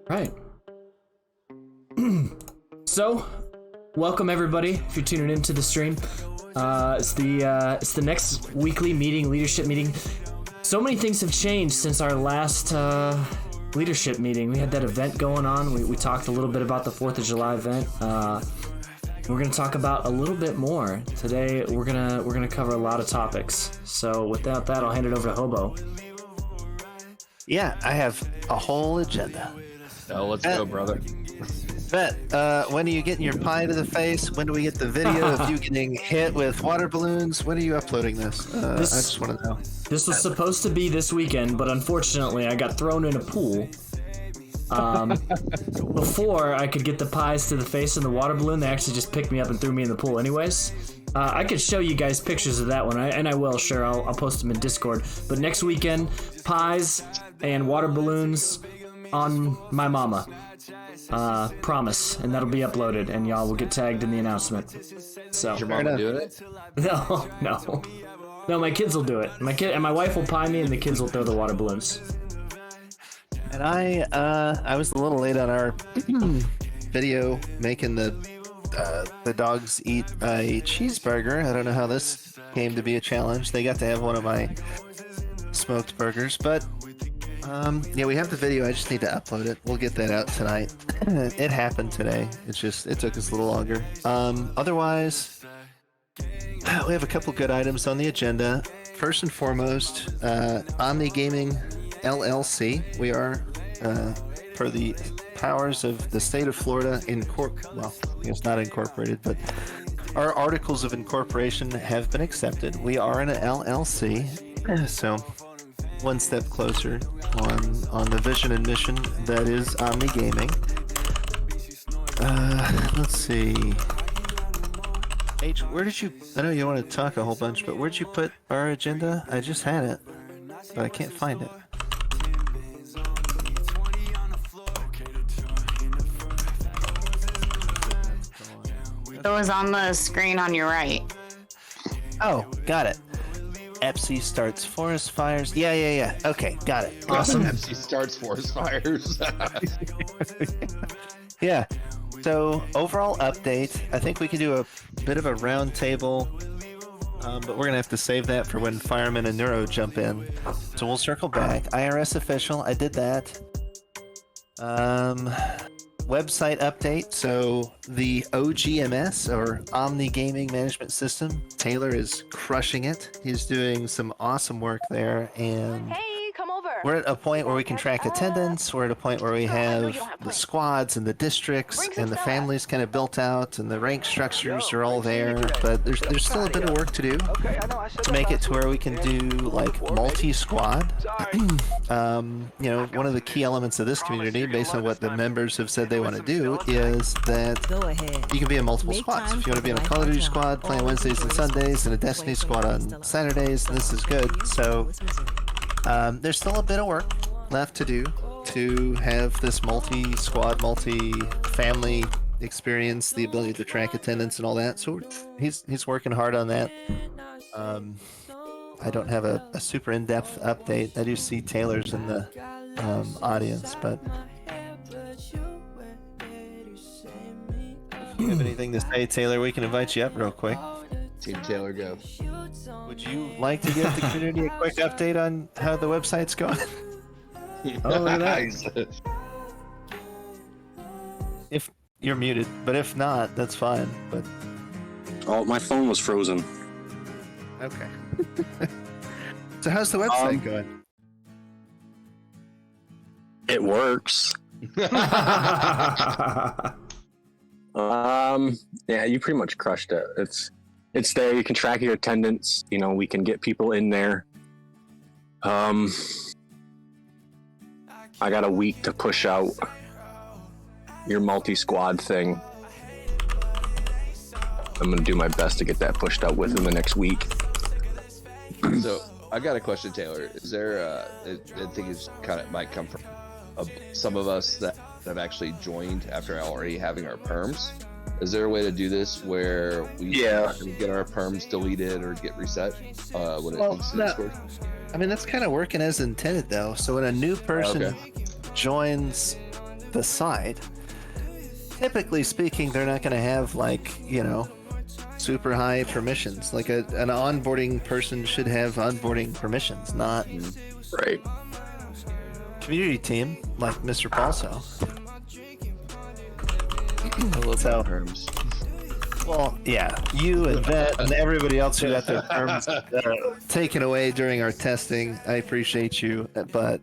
Right. So, welcome everybody. If you're tuning into the stream, it's the next weekly meeting, leadership meeting. So many things have changed since our last leadership meeting. We had that event going on. We talked a little bit about the 4th of July event. We're gonna talk about a little bit more today. We're gonna cover a lot of topics. So without that, I'll hand it over to Hobo. Yeah, I have a whole agenda. Oh, let's go, brother. Bet, when are you getting your pie to the face? When do we get the video of you getting hit with water balloons? When are you uploading this? I just want to know. This was supposed to be this weekend, but unfortunately I got thrown in a pool. Before I could get the pies to the face and the water balloon, they actually just picked me up and threw me in the pool anyways. I could show you guys pictures of that one, and I will, sure, I'll post them in Discord. But next weekend, pies and water balloons on my mama. Promise, and that'll be uploaded, and y'all will get tagged in the announcement. So. Is your mama doing it? No, my kids will do it. My wife will pie me, and the kids will throw the water balloons. And I was a little late on our video making the dogs eat a cheeseburger. I don't know how this came to be a challenge. They got to have one of my smoked burgers, but yeah, we have the video. I just need to upload it. We'll get that out tonight. It happened today. It took us a little longer. Otherwise, we have a couple good items on the agenda. First and foremost, Omni Gaming LLC. We are, for the powers of the state of Florida, well, it's not incorporated, but our articles of incorporation have been accepted. We are an LLC, so one step closer on the vision and mission that is Omni Gaming. Let's see. H, where did you? I know you want to talk a whole bunch, but where'd you put our agenda? I just had it, but I can't find it. It was on the screen on your right. Oh, got it. Epsi starts forest fires. Yeah. Okay, got it. Awesome. Pepsi starts forest fires. Yeah. So overall update, I think we could do a bit of a round table, but we're gonna have to save that for when Fireman and Neuro jump in. So we'll circle back. IRS official, I did that. Website update. So the OGMS, or Omni Gaming Management System, Taylor is crushing it. He's doing some awesome work there, and Hey, come over. we're at a point where we can track attendance. We're at a point where we have the squads and the districts and the families kind of built out, and the rank structures are all there. But there's still a bit of work to do to make it to where we can do like multi-squad. You know, one of the key elements of this community, based on what the members have said they want to do, is that you can be in multiple squads. If you want to be in a Call of Duty squad playing Wednesdays and Sundays, and a Destiny squad on Saturdays, this is good. So there's still a bit of work left to do to have this multi-squad, multi-family experience, the ability to track attendance and all that. So he's working hard on that. I don't have a super in-depth update. I do see Taylor's in the audience, but if you have anything to say, Taylor, we can invite you up real quick. Team Taylor, go. Would you like to give the community a quick update on how the website's going? Oh, look at that. If you're muted, but if not, that's fine. But Oh, my phone was frozen. okay. So how's the website going? It works. Yeah, you pretty much crushed it. It's there. You can track your attendance. You know, we can get people in there. I got a week to push out your multi-squad thing. I'm gonna do my best to get that pushed out within the next week. So I got a question, Taylor. Is there? I think it's might come from some of us that have actually joined after already having our perms. Is there a way to do this where we get our perms deleted or get reset when it comes to Discord? I mean, that's kind of working as intended, though. So when a new person joins the site, typically speaking, they're not going to have like, super high permissions. Like an onboarding person should have onboarding permissions, not Right. community team like Mr. Paulso. I love So- terms. Well, yeah, you and Vet and everybody else who got their terms taken away during our testing. I appreciate you, but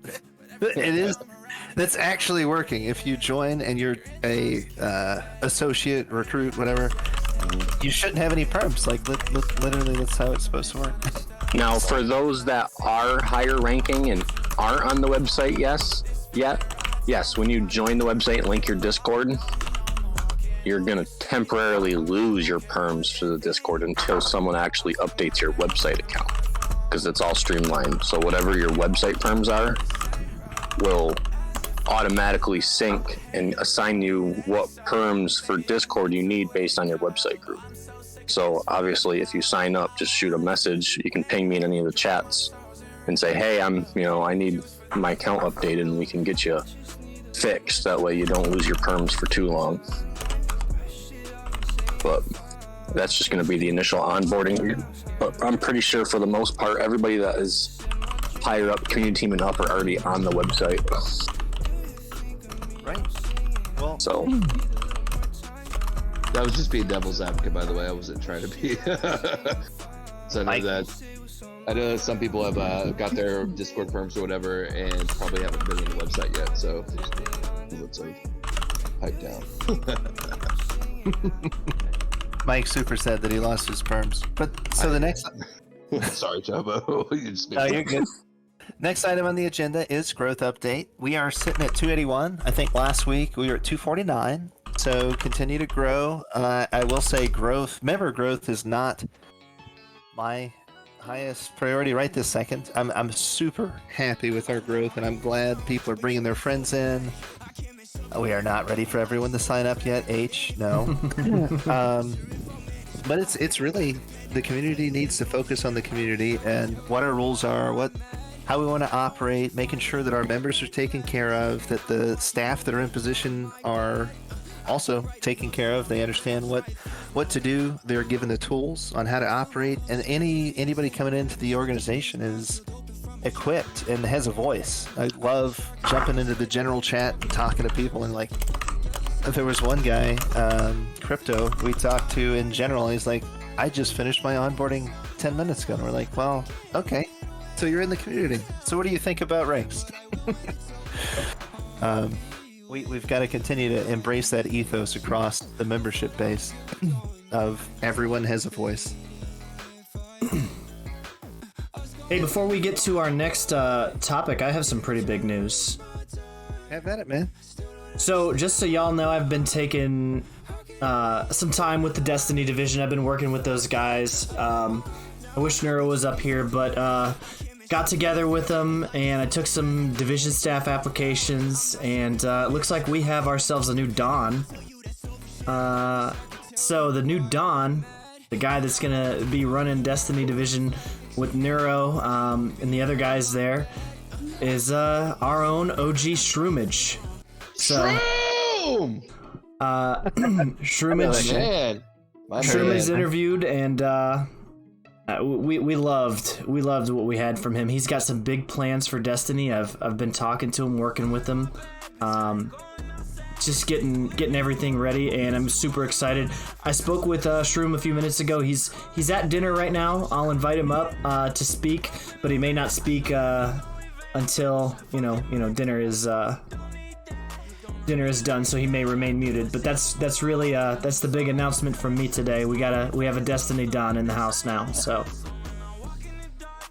that's actually working. If you join and you're a associate, recruit, whatever, you shouldn't have any perms. Like literally, that's how it's supposed to work. Now, for those that are higher ranking and aren't on the website yes, when you join the website and link your Discord, you're going to temporarily lose your perms to the Discord until someone actually updates your website account, because it's all streamlined. So whatever your website perms are will automatically sync and assign you what perms for Discord you need based on your website group. So obviously, if you sign up, just shoot a message. You can ping me in any of the chats and say, hey, I need my account updated, and we can get you fixed. That way you don't lose your perms for too long. But that's just going to be the initial onboarding. But I'm pretty sure for the most part, everybody that is higher up, community team and up, are already on the website. Right. Well, So That was just being devil's advocate, by the way. I wasn't trying to be. So I know that some people have got their Discord perms or whatever, and probably haven't been on the website yet. So let's pipe down. Mike Super said that he lost his perms. But so the next. Sorry, Jobo. You just made No, you're good. Next item on the agenda is growth update. We are sitting at 281. I think last week we were at 249. So continue to grow. I will say member growth is not my highest priority right this second. I'm super happy with our growth, and I'm glad people are bringing their friends in. We are not ready for everyone to sign up yet. No. But it's really, the community needs to focus on the community and what our rules are, how we want to operate, making sure that our members are taken care of, that the staff that are in position are also taken care of. They understand what to do. They're given the tools on how to operate, and anybody coming into the organization is equipped and has a voice. I love jumping into the general chat and talking to people, and like, there was one guy, Crypto, we talked to in general. He's like, I just finished my onboarding 10 minutes ago. And we're like, well, okay, so you're in the community. So what do you think about ranks? We've got to continue to embrace that ethos across the membership base of everyone has a voice. Hey, before we get to our next topic, I have some pretty big news. Have at it, man. So, just so y'all know, I've been taking some time with the Destiny division. I've been working with those guys. I wish Neuro was up here, but got together with them, and I took some division staff applications, and it looks like we have ourselves a new Don. So, the new Don, the guy that's going to be running Destiny division with Neuro and the other guys there, is our own OG Shroomage. So, Shroomage, Man, Shroomage interviewed, and we loved what we had from him. He's got some big plans for Destiny. I've been talking to him, working with him, just getting everything ready, and I'm super excited. I spoke with Shroom a few minutes ago. He's at dinner right now. I'll invite him up to speak, but he may not speak until dinner is done, so he may remain muted. But that's really that's the big announcement from me today. We have a Destiny Don in the house now. So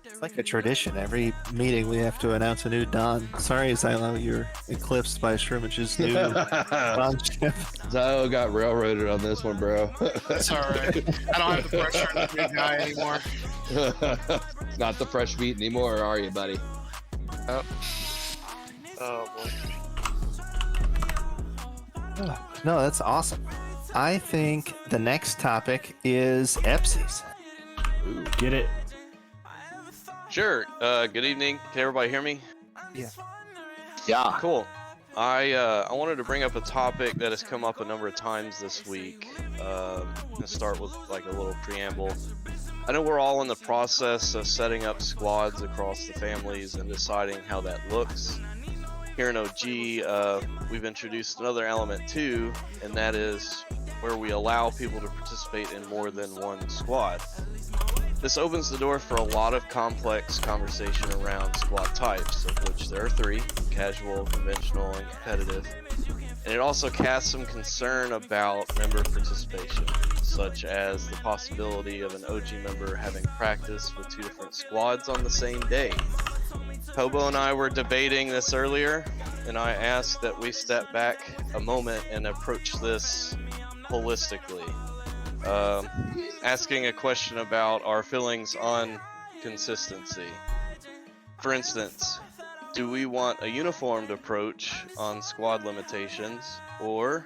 It's like a tradition. Every meeting we have to announce a new Don. Sorry, Xylo, you're eclipsed by Shroomage's new Donship. Zylo got railroaded on this one, bro. It's all right. I don't have the pressure on the big guy anymore. Not the fresh meat anymore, are you, buddy? Oh, oh boy. No, that's awesome. I think the next topic is EPSIs. get it. Sure. Good evening. Can everybody hear me? Yeah. yeah, Cool. I wanted to bring up a topic that has come up a number of times this week. And start with like a little preamble. I know we're all in the process of setting up squads across the families and deciding how that looks. Here in OG, we've introduced another element too, and that is where we allow people to participate in more than one squad. This opens the door for a lot of complex conversation around squad types, of which there are three: casual, conventional, and competitive. And it also casts some concern about member participation, such as the possibility of an OG member having practice with two different squads on the same day. Hobo and I were debating this earlier, and I asked that we step back a moment and approach this holistically. Asking a question about our feelings on consistency. For instance, do we want a uniformed approach on squad limitations, or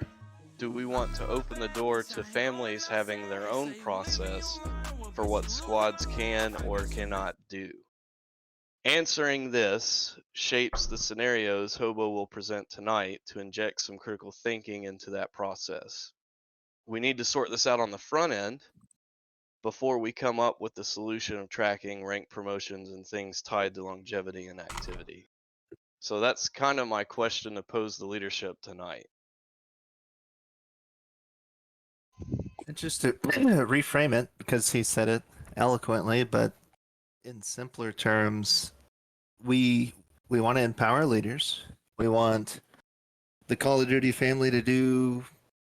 do we want to open the door to families having their own process for what squads can or cannot do? Answering this shapes the scenarios Hobo will present tonight to inject some critical thinking into that process. We need to sort this out on the front end before we come up with the solution of tracking rank promotions and things tied to longevity and activity. So that's kind of my question to pose the leadership tonight. And just to reframe it, because he said it eloquently, but in simpler terms, we want to empower leaders. We want the Call of Duty family to do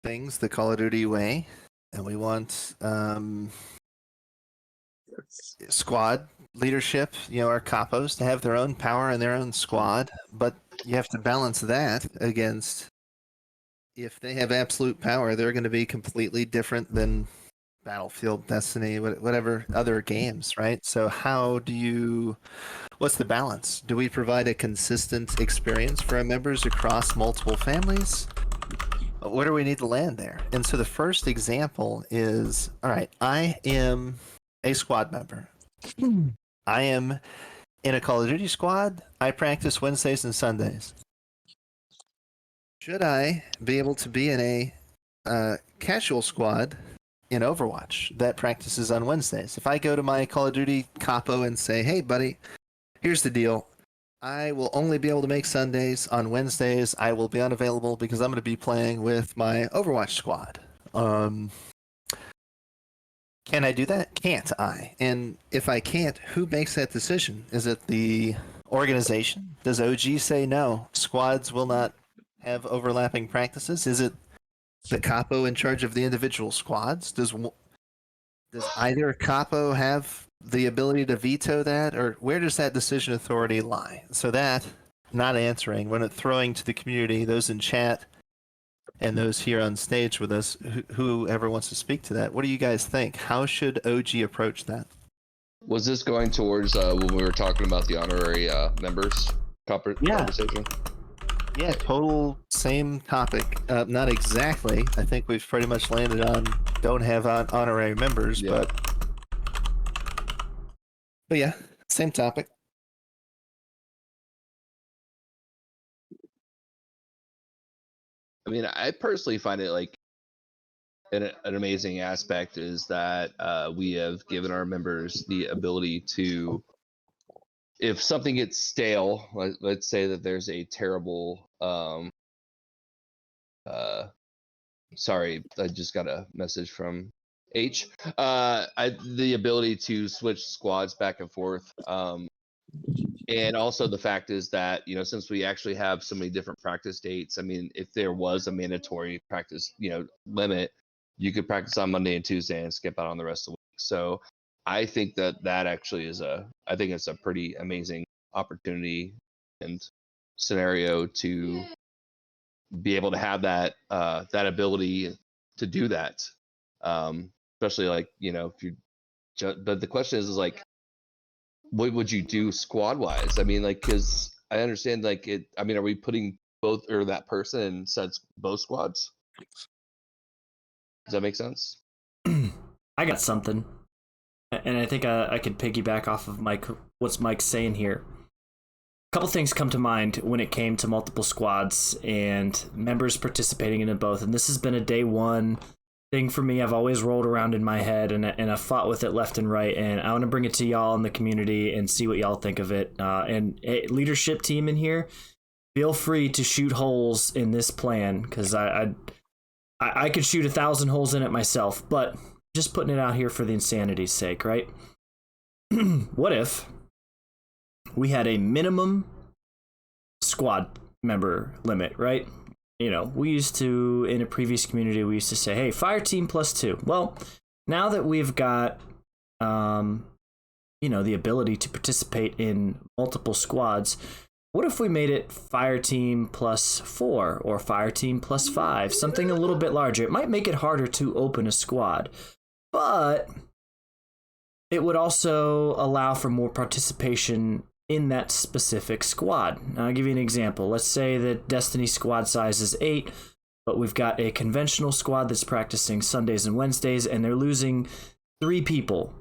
things the Call of Duty way, and we want squad leadership, our capos, to have their own power in their own squad. But you have to balance that against, if they have absolute power, they're going to be completely different than Battlefield, Destiny, whatever other games, right? So what's the balance? Do we provide a consistent experience for our members across multiple families? Where do we need to land there? And so the first example is, all right, I am a squad member. I am in a Call of Duty squad. I practice Wednesdays and Sundays. Should I be able to be in a casual squad in Overwatch that practices on Wednesdays? If I go to my Call of Duty capo and say, hey, buddy, here's the deal. I will only be able to make Sundays. On Wednesdays, I will be unavailable because I'm going to be playing with my Overwatch squad. Can I do that? Can't I? And if I can't, who makes that decision? Is it the organization? Does OG say no? Squads will not have overlapping practices? Is it the capo in charge of the individual squads? Does either capo have the ability to veto that, or where does that decision authority lie? So that, not answering, when it throwing to the community, those in chat and those here on stage with us, whoever wants to speak to that, what do you guys think? How should OG approach that? Was this going towards when we were talking about the honorary members conversation? Yeah, total same topic. Not exactly. I think we've pretty much landed on don't have honorary members, Yeah. but yeah, same topic. I mean, I personally find it like an amazing aspect is that we have given our members the ability to, if something gets stale, let's say that there's a terrible, sorry, I just got a message from H. The ability to switch squads back and forth. And also the fact is that, since we actually have so many different practice dates, I mean, if there was a mandatory practice, limit, you could practice on Monday and Tuesday and skip out on the rest of the week. So I think that actually is I think it's a pretty amazing opportunity and scenario to be able to have that ability to do that. Especially like, if you, but the question is like, what would you do squad wise? I mean, like, because I understand like it. I mean, are we putting both or that person in both squads? Does that make sense? I got something, and I think I could piggyback off of what's Mike saying here. couple things come to mind when it came to multiple squads and members participating in it both. And this has been a day one thing for me. I've always rolled around in my head, and I've fought with it left and right. And I want to bring it to y'all in the community and see what y'all think of it. And leadership team in here, feel free to shoot holes in this plan, because I could shoot 1,000 holes in it myself, but just putting it out here for the insanity's sake, right? What if we had a minimum squad member limit, right? You know, we used to, in a previous community, we used to say, hey, fire team +2. Well, now that we've got, you know, the ability to participate in multiple squads, what if we made it fire team +4 or fire team +5, something a little bit larger? It might make it harder to open a squad, but it would also allow for more participation in that specific squad. Now, I'll give you an example. Let's say that Destiny squad size is 8, but we've got a conventional squad that's practicing Sundays and Wednesdays, and they're losing 3 people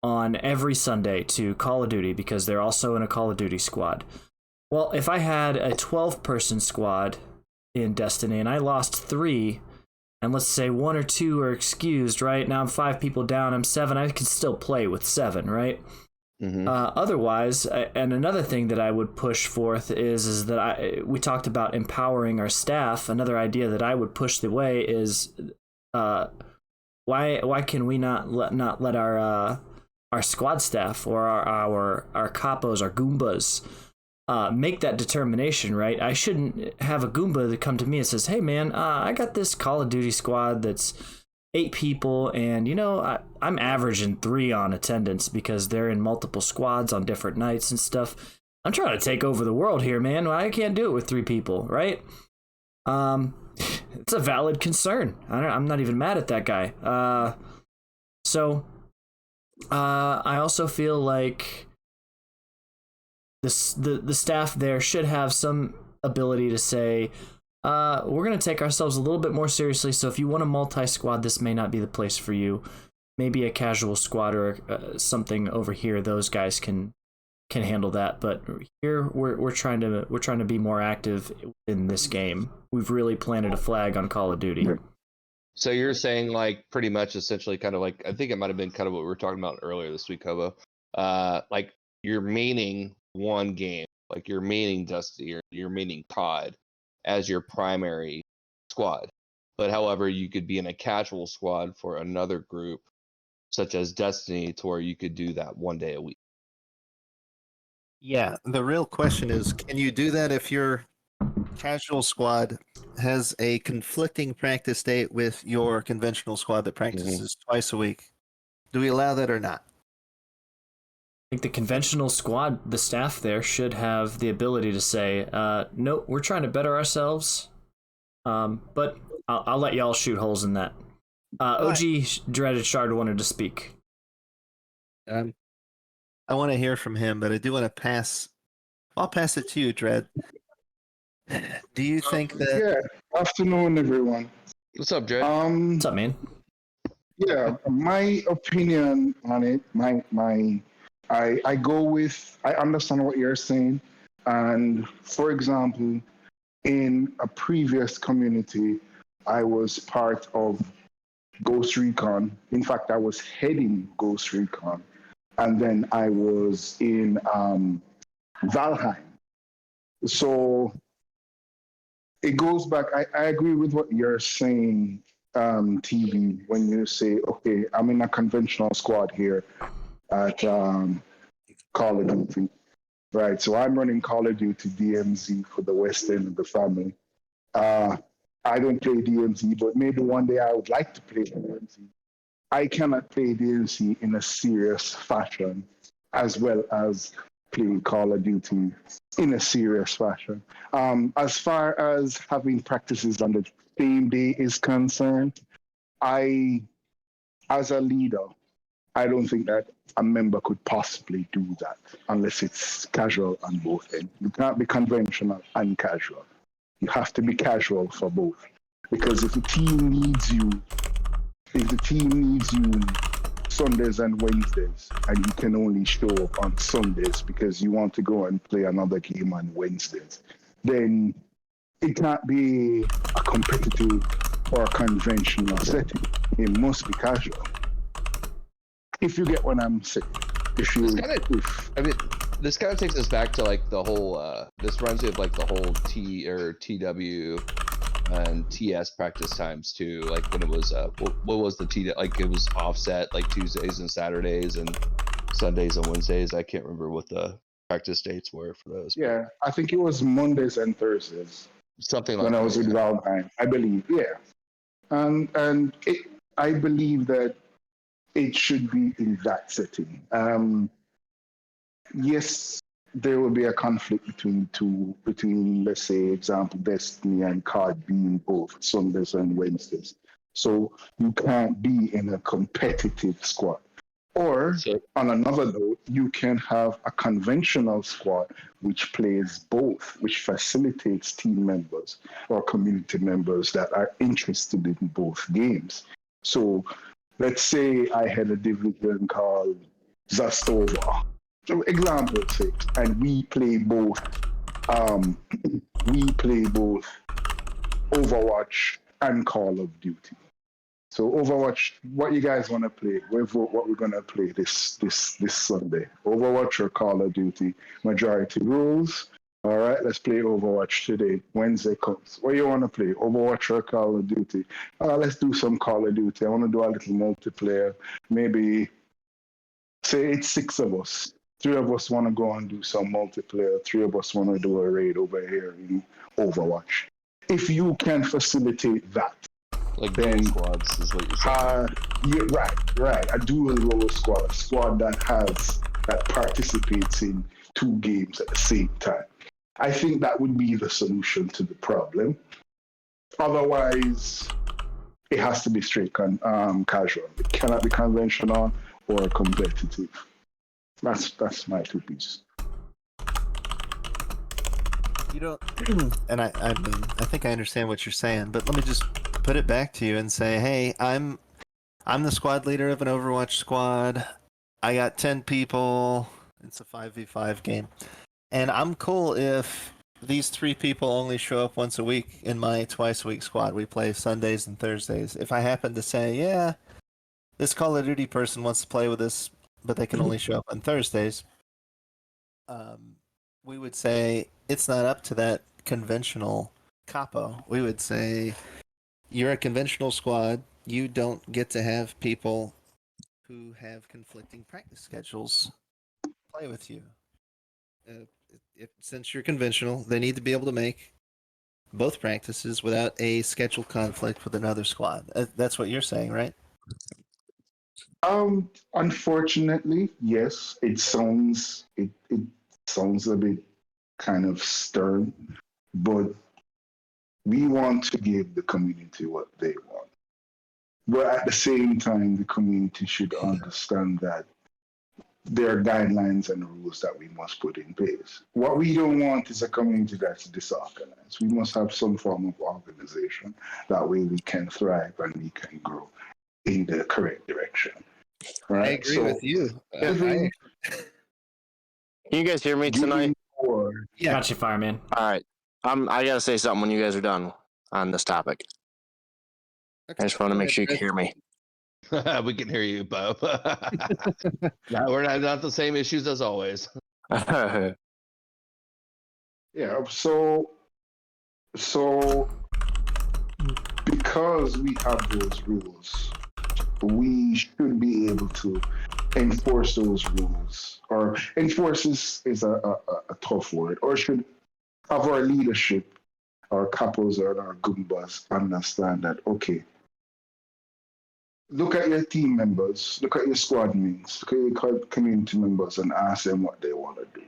on every Sunday to Call of Duty because they're also in a Call of Duty squad. Well, if I had a 12-person squad in Destiny and I lost 3, and let's say 1 or 2 are excused, right? Now I'm 5 people down, I'm 7, I can still play with 7, right? Mm-hmm. Otherwise, and another thing that I would push forth is that we talked about empowering our staff. Another idea that I would push the way is why can we not let our squad staff or our capos, our goombas, make that determination, right? I shouldn't have a goomba that come to me and says, hey man, I got this Call of Duty squad that's 8 people, and you know, I'm averaging 3 on attendance because they're in multiple squads on different nights and stuff. I'm trying to take over the world here, man. I can't do it with 3 people, right? It's a valid concern. I'm not even mad at that guy. So I also feel like the staff there should have some ability to say, we're going to take ourselves a little bit more seriously, so if you want a multi-squad, this may not be the place for you. Maybe a casual squad or something over here, those guys can handle that. But here we're trying to be more active in this game. We've really planted a flag on Call of Duty. So you're saying, like, pretty much essentially kind of like, I think it might have been kind of what we were talking about earlier this week, Hobo. Like, you're maining one game, like you're maining Dusty, or you're maining COD as your primary squad. But however, you could be in a casual squad for another group, such as Destiny, to where you could do that 1 day a week. Yeah, the real question is, can you do that if your casual squad has a conflicting practice date with your conventional squad that practices twice a week? Do we allow that or not? I think the conventional squad, the staff there, should have the ability to say, no, we're trying to better ourselves. But I'll let y'all shoot holes in that. OG Dreaded Shard wanted to speak. I want to hear from him, but I do want to pass. I'll pass it to you, Dread. Do you think that? Yeah. Afternoon, everyone. What's up, Dread? What's up, man? Yeah, my opinion on it, I go with, I understand what you're saying. And for example, in a previous community, I was part of Ghost Recon. In fact, I was heading Ghost Recon. And then I was in Valheim. So it goes back, I agree with what you're saying, TV, when you say, okay, I'm in a conventional squad here at Call of Duty, right? So I'm running Call of Duty DMZ for the West End of the family. I don't play DMZ, but maybe one day I would like to play DMZ. I cannot play DMZ in a serious fashion, as well as play Call of Duty in a serious fashion. As far as having practices on the same day is concerned, as a leader, I don't think that a member could possibly do that unless it's casual on both ends. You can't be conventional and casual. You have to be casual for both. Because if the team needs you Sundays and Wednesdays, and you can only show up on Sundays because you want to go and play another game on Wednesdays, then it can't be a competitive or a conventional setting. It must be casual. If you get what I'm saying. If you, this kind of takes us back to like the whole. This reminds me of like the whole TW and TS practice times too. Like when it was what was the T? Like it was offset like Tuesdays and Saturdays and Sundays and Wednesdays. I can't remember what the practice dates were for those. Yeah, I think it was Mondays and Thursdays. Something like when that. I was with Valheim, I believe. Yeah, and I believe that it should be in that setting. Yes, there will be a conflict between let's say, example, Destiny and COD being both Sundays and Wednesdays. So you can't be in a competitive squad. Or on another note, you can have a conventional squad which plays both, which facilitates team members or community members that are interested in both games. So let's say I had a division called Zastova, so example sake, and we play both Overwatch and Call of Duty. So Overwatch, what you guys want to play? We vote what we're gonna play this Sunday. Overwatch or Call of Duty? Majority rules. All right, let's play Overwatch today. Wednesday comes. What you want to play? Overwatch or Call of Duty? Let's do some Call of Duty. I want to do a little multiplayer. Maybe say it's 6 of us. 3 of us want to go and do some multiplayer. 3 of us want to do a raid over here in Overwatch. If you can facilitate that. Like then squads is what you're saying. Yeah, right. A dual role squad, a squad that participates in 2 games at the same time. I think that would be the solution to the problem. Otherwise, it has to be straight casual. It cannot be conventional or competitive. That's my 2 pieces. You don't, and I mean, I think I understand what you're saying, but let me just put it back to you and say, hey, I'm the squad leader of an Overwatch squad. I got 10 people. It's a 5v5 game. And I'm cool if these 3 people only show up once a week in my twice-a-week squad. We play Sundays and Thursdays. If I happen to say, yeah, this Call of Duty person wants to play with us, but they can only show up on Thursdays, we would say it's not up to that conventional capo. We would say, you're a conventional squad. You don't get to have people who have conflicting practice schedules play with you. Since you're conventional, they need to be able to make both practices without a schedule conflict with another squad. That's what you're saying, right? Unfortunately, yes. It sounds a bit kind of stern, but we want to give the community what they want. But at the same time, the community should understand that there are guidelines and rules that we must put in place. What we don't want is a community that's disorganized. We must have some form of organization. That way we can thrive and we can grow in the correct direction. Right? I agree with you. Can you guys hear me tonight? Yeah. Got you, fireman. All right. I gotta say something when you guys are done on this topic. Okay. I just want to make sure you can hear me. We can hear you, Bob. No, we're not the same issues as always. Yeah. So because we have those rules, we should be able to enforce those rules. Or enforce is a tough word. Or should have our leadership, our couples or our goombas understand that, okay, look at your team members, look at your squad mates, look at your community members and ask them what they want to do.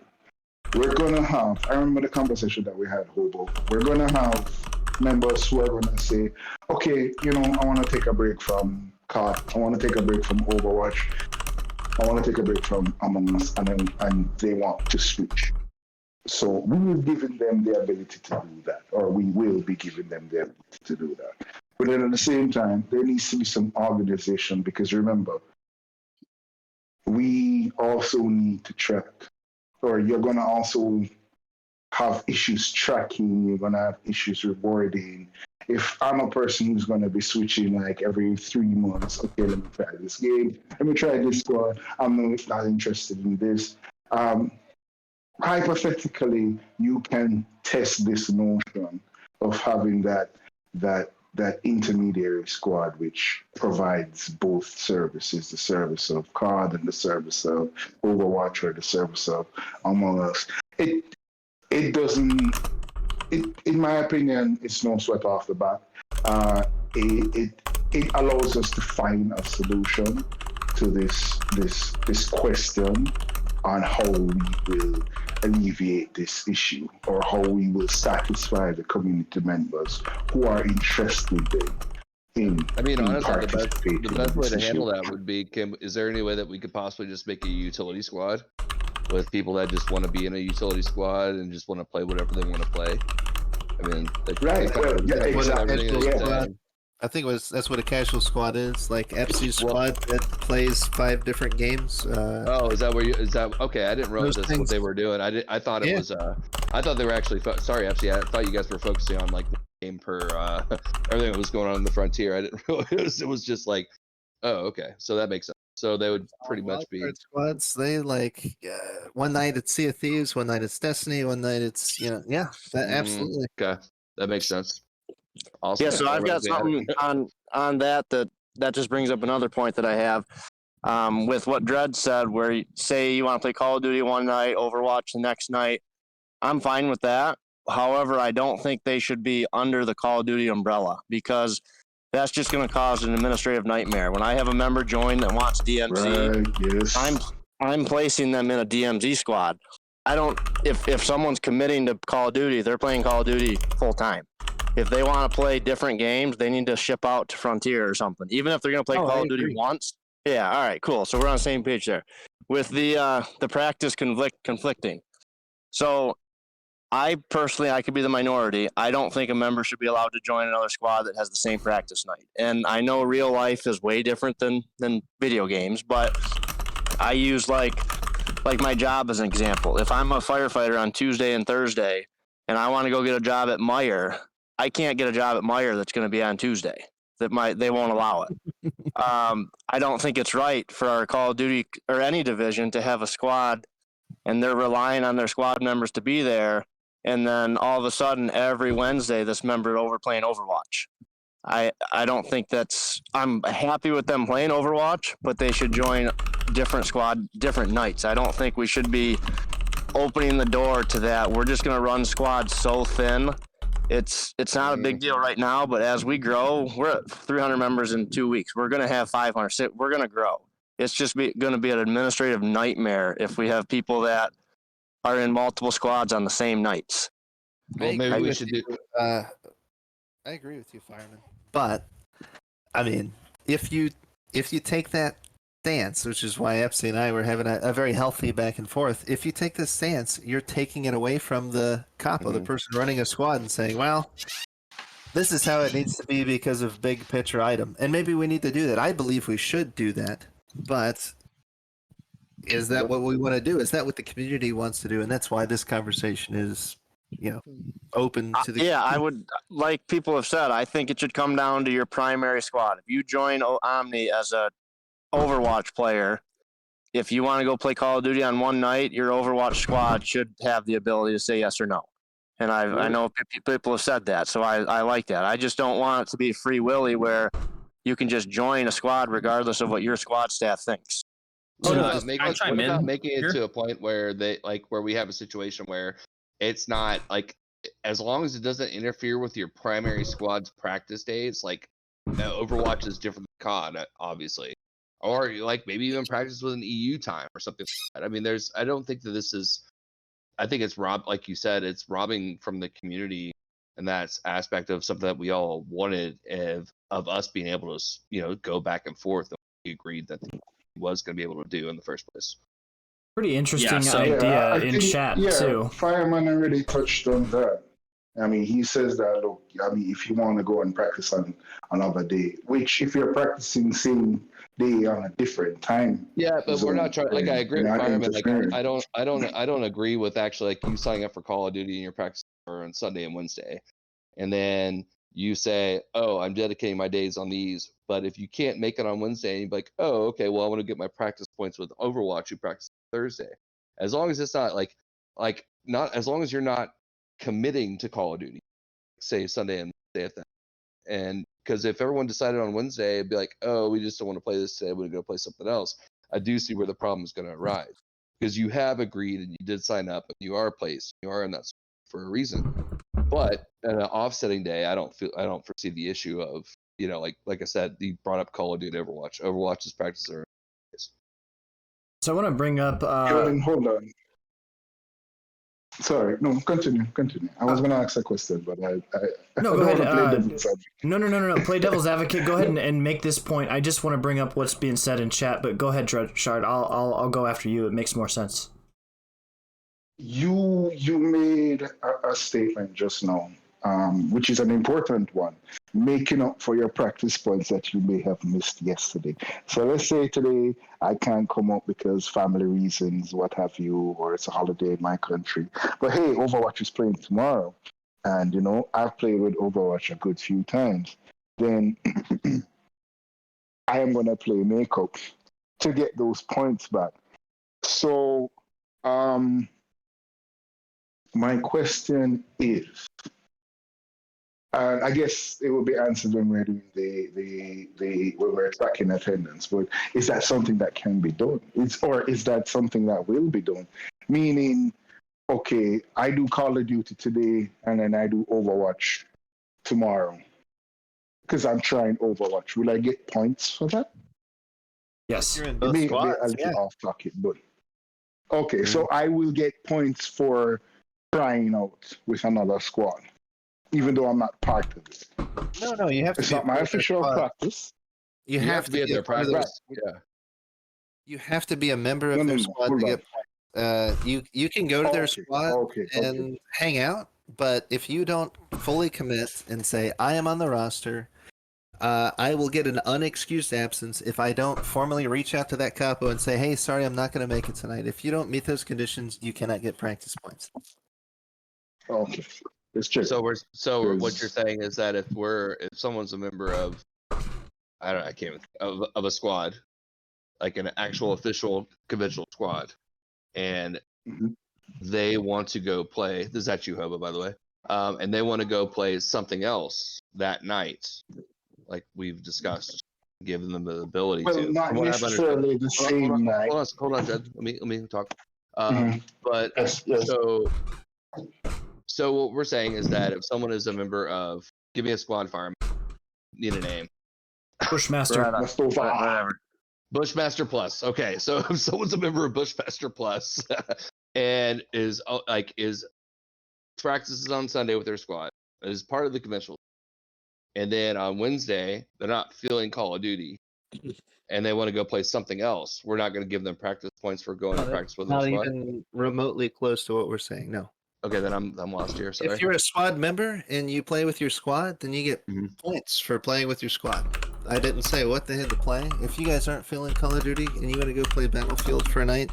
We're going to have, I remember the conversation that we had, Hobo, we're going to have members who are going to say, okay, I want to take a break from COD, I want to take a break from Overwatch, I want to take a break from Among Us, and they want to switch. So we've given them the ability to do that, or we will be giving them the ability to do that. But then at the same time, there needs to be some organization, because remember, we also need to track, or you're going to also have issues tracking, you're going to have issues rewarding. If I'm a person who's going to be switching like every 3 months, okay, let me try this game, let me try this squad, I'm not interested in this. Hypothetically, you can test this notion of having that intermediary squad which provides both services, the service of COD and the service of Overwatch or the service of Among Us. It doesn't. In my opinion, it's no sweat off the bat. It allows us to find a solution to this question on how we will alleviate this issue, or how we will satisfy the community members who are interested in. I mean, in honestly, the participating best in way this to handle issue. that would be, is there any way that we could possibly just make a utility squad with people that just want to be in a utility squad and just want to play whatever they want to play? I mean, Right, well, yeah, exactly, yeah. I think that's what a casual squad is, like FC's squad that plays 5 different games. Oh, is that where you? Is that okay? I didn't realize Those that's what things- they were doing. I thought it was. I thought they were actually. Sorry, FC. I thought you guys were focusing on like the game per everything that was going on in the frontier. I didn't realize it was just like. Oh, okay. So that makes sense. So they would pretty much be Wildcard squads. They like one night it's Sea of Thieves, one night it's Destiny, one night it's absolutely. Okay. That makes sense. Awesome. Yeah, so I've got something on that just brings up another point that I have. With what Dredd said, where say you want to play Call of Duty one night, Overwatch the next night, I'm fine with that. However, I don't think they should be under the Call of Duty umbrella, because that's just going to cause an administrative nightmare. When I have a member join that wants DMZ, right, yes. I'm placing them in a DMZ squad. I don't. If someone's committing to Call of Duty, they're playing Call of Duty full time. If they want to play different games, they need to ship out to Frontier or something. Even if they're going to play Call of Duty once. Yeah, all right, cool. So we're on the same page there. With the practice conflicting. So I could be the minority. I don't think a member should be allowed to join another squad that has the same practice night. And I know real life is way different than video games, but I use like my job as an example. If I'm a firefighter on Tuesday and Thursday and I want to go get a job at Meijer, I can't get a job at Meijer that's going to be on Tuesday. They won't allow it. I don't think it's right for our Call of Duty or any division to have a squad and they're relying on their squad members to be there. And then all of a sudden, every Wednesday, this member over playing Overwatch. I don't think I'm happy with them playing Overwatch, but they should join different squad, different nights. I don't think we should be opening the door to that. We're just going to run squads so thin. It's not a big deal right now, but as we grow, we're at 300 members in 2 weeks. We're going to have 500. We're going to grow. It's just going to be an administrative nightmare if we have people that are in multiple squads on the same nights. Well, maybe we should do. I agree with you, Fireman. But I mean, if you take that stance, which is why Epsi and I were having a very healthy back and forth. If you take this stance, you're taking it away from the capo, the person running a squad, and saying, well, this is how it needs to be because of big picture item. And maybe we need to do that. I believe we should do that. But is that what we want to do? Is that what the community wants to do? And that's why this conversation is, open to the. Yeah, I would, like people have said, I think it should come down to your primary squad. If you join Omni as a Overwatch player, if you want to go play Call of Duty on one night, your Overwatch squad should have the ability to say yes or no. And I know people have said that, so I like that. I just don't want it to be free willy where you can just join a squad regardless of what your squad staff thinks. What about making it to a point where where we have a situation where it's not like, as long as it doesn't interfere with your primary squad's practice days, like Overwatch is different than COD, obviously, or like maybe even practice with an EU time or something like that. I mean, I don't think that this is. I think it's like you said, it's robbing from the community, and that's aspect of something that we all wanted of us being able to, go back and forth. And we agreed that he was going to be able to do in the first place. Pretty interesting idea in chat too. Fireman already touched on that. I mean, he says that, look, I mean, if you want to go and practice on another day, which if you're practicing, saying day on a different time. Yeah, but we're zone. not trying. Like, I agree with Not Fireman. Like, interfering. I don't agree with actually like you signing up for Call of Duty and your practice on Sunday and Wednesday, and then you say, "Oh, I'm dedicating my days on these." But if you can't make it on Wednesday, you're like, "Oh, okay, well, I want to get my practice points with Overwatch. You practice Thursday." As long as it's not like not as long as you're not committing to Call of Duty, say Sunday and Wednesday at that. And because if everyone decided on Wednesday, it'd be like, "Oh, we just don't want to play this today. We're going to go play something else." I do see where the problem is going to arise because you have agreed and you did sign up and you are placed. You are in that for a reason. But an offsetting day, I don't foresee the issue of, like I said, you brought up Call of Duty, Overwatch. Overwatch's practices are. So I want to bring up. Jordan, hold on. Sorry, no, continue. I was going to ask a question, but I No, don't go want to play ahead. devil's advocate. No. Play devil's advocate. Go ahead and make this point. I just want to bring up what's being said in chat, but go ahead, Shard. I'll go after you. It makes more sense. You made a statement just now, which is an important one, making up for your practice points that you may have missed yesterday. So let's say today I can't come up because family reasons, what have you, or it's a holiday in my country. But hey, Overwatch is playing tomorrow. And, I've played with Overwatch a good few times. Then I am going to play makeup to get those points back. So, my question is, and I guess it will be answered when we're doing when we're tracking attendance. But is that something that can be done? Or is that something that will be done? Meaning, okay, I do Call of Duty today, and then I do Overwatch tomorrow because I'm trying Overwatch. Will I get points for that? Yes. You're in It both may be squads, a little yeah. off topic, but okay. So I will get points for trying out with another squad, even though I'm not part of it. No, you have to It's be not my part of their official squad. practice. You have to be at their part of the- practice. Yeah. You have to be a member of No, their no, squad hold to on. get you can go to their squad Okay. and hang out, but if you don't fully commit and say I am on the roster, I will get an unexcused absence if I don't formally reach out to that capo and say, hey, sorry, I'm not going to make it tonight. If you don't meet those conditions, you cannot get practice points. Okay, it's true. So what you're saying is that if someone's a member of, I can't of a squad, like an actual official conventional squad, and they want to go play. This is at you, Hoba, by the way. And they want to go play something else that night, like we've discussed, giving them the ability to. Not necessarily the same night. Hold on, Jed. Let me talk. But Yes. so what we're saying is that if someone is a member of, give me a squad fireman, need a name. Bushmaster. Whatever. Bushmaster Plus. Okay, so if someone's a member of Bushmaster Plus and is practices on Sunday with their squad, is part of the conventional, and then on Wednesday they're not feeling Call of Duty, and they want to go play something else, we're not going to give them practice points for going to practice with their Not squad. even remotely close to what we're saying. No. Okay, then I'm lost here. Sorry. If you're a squad member and you play with your squad, then you get points for playing with your squad. I didn't say what they had to play. If you guys aren't feeling Call of Duty and you want to go play Battlefield for a night,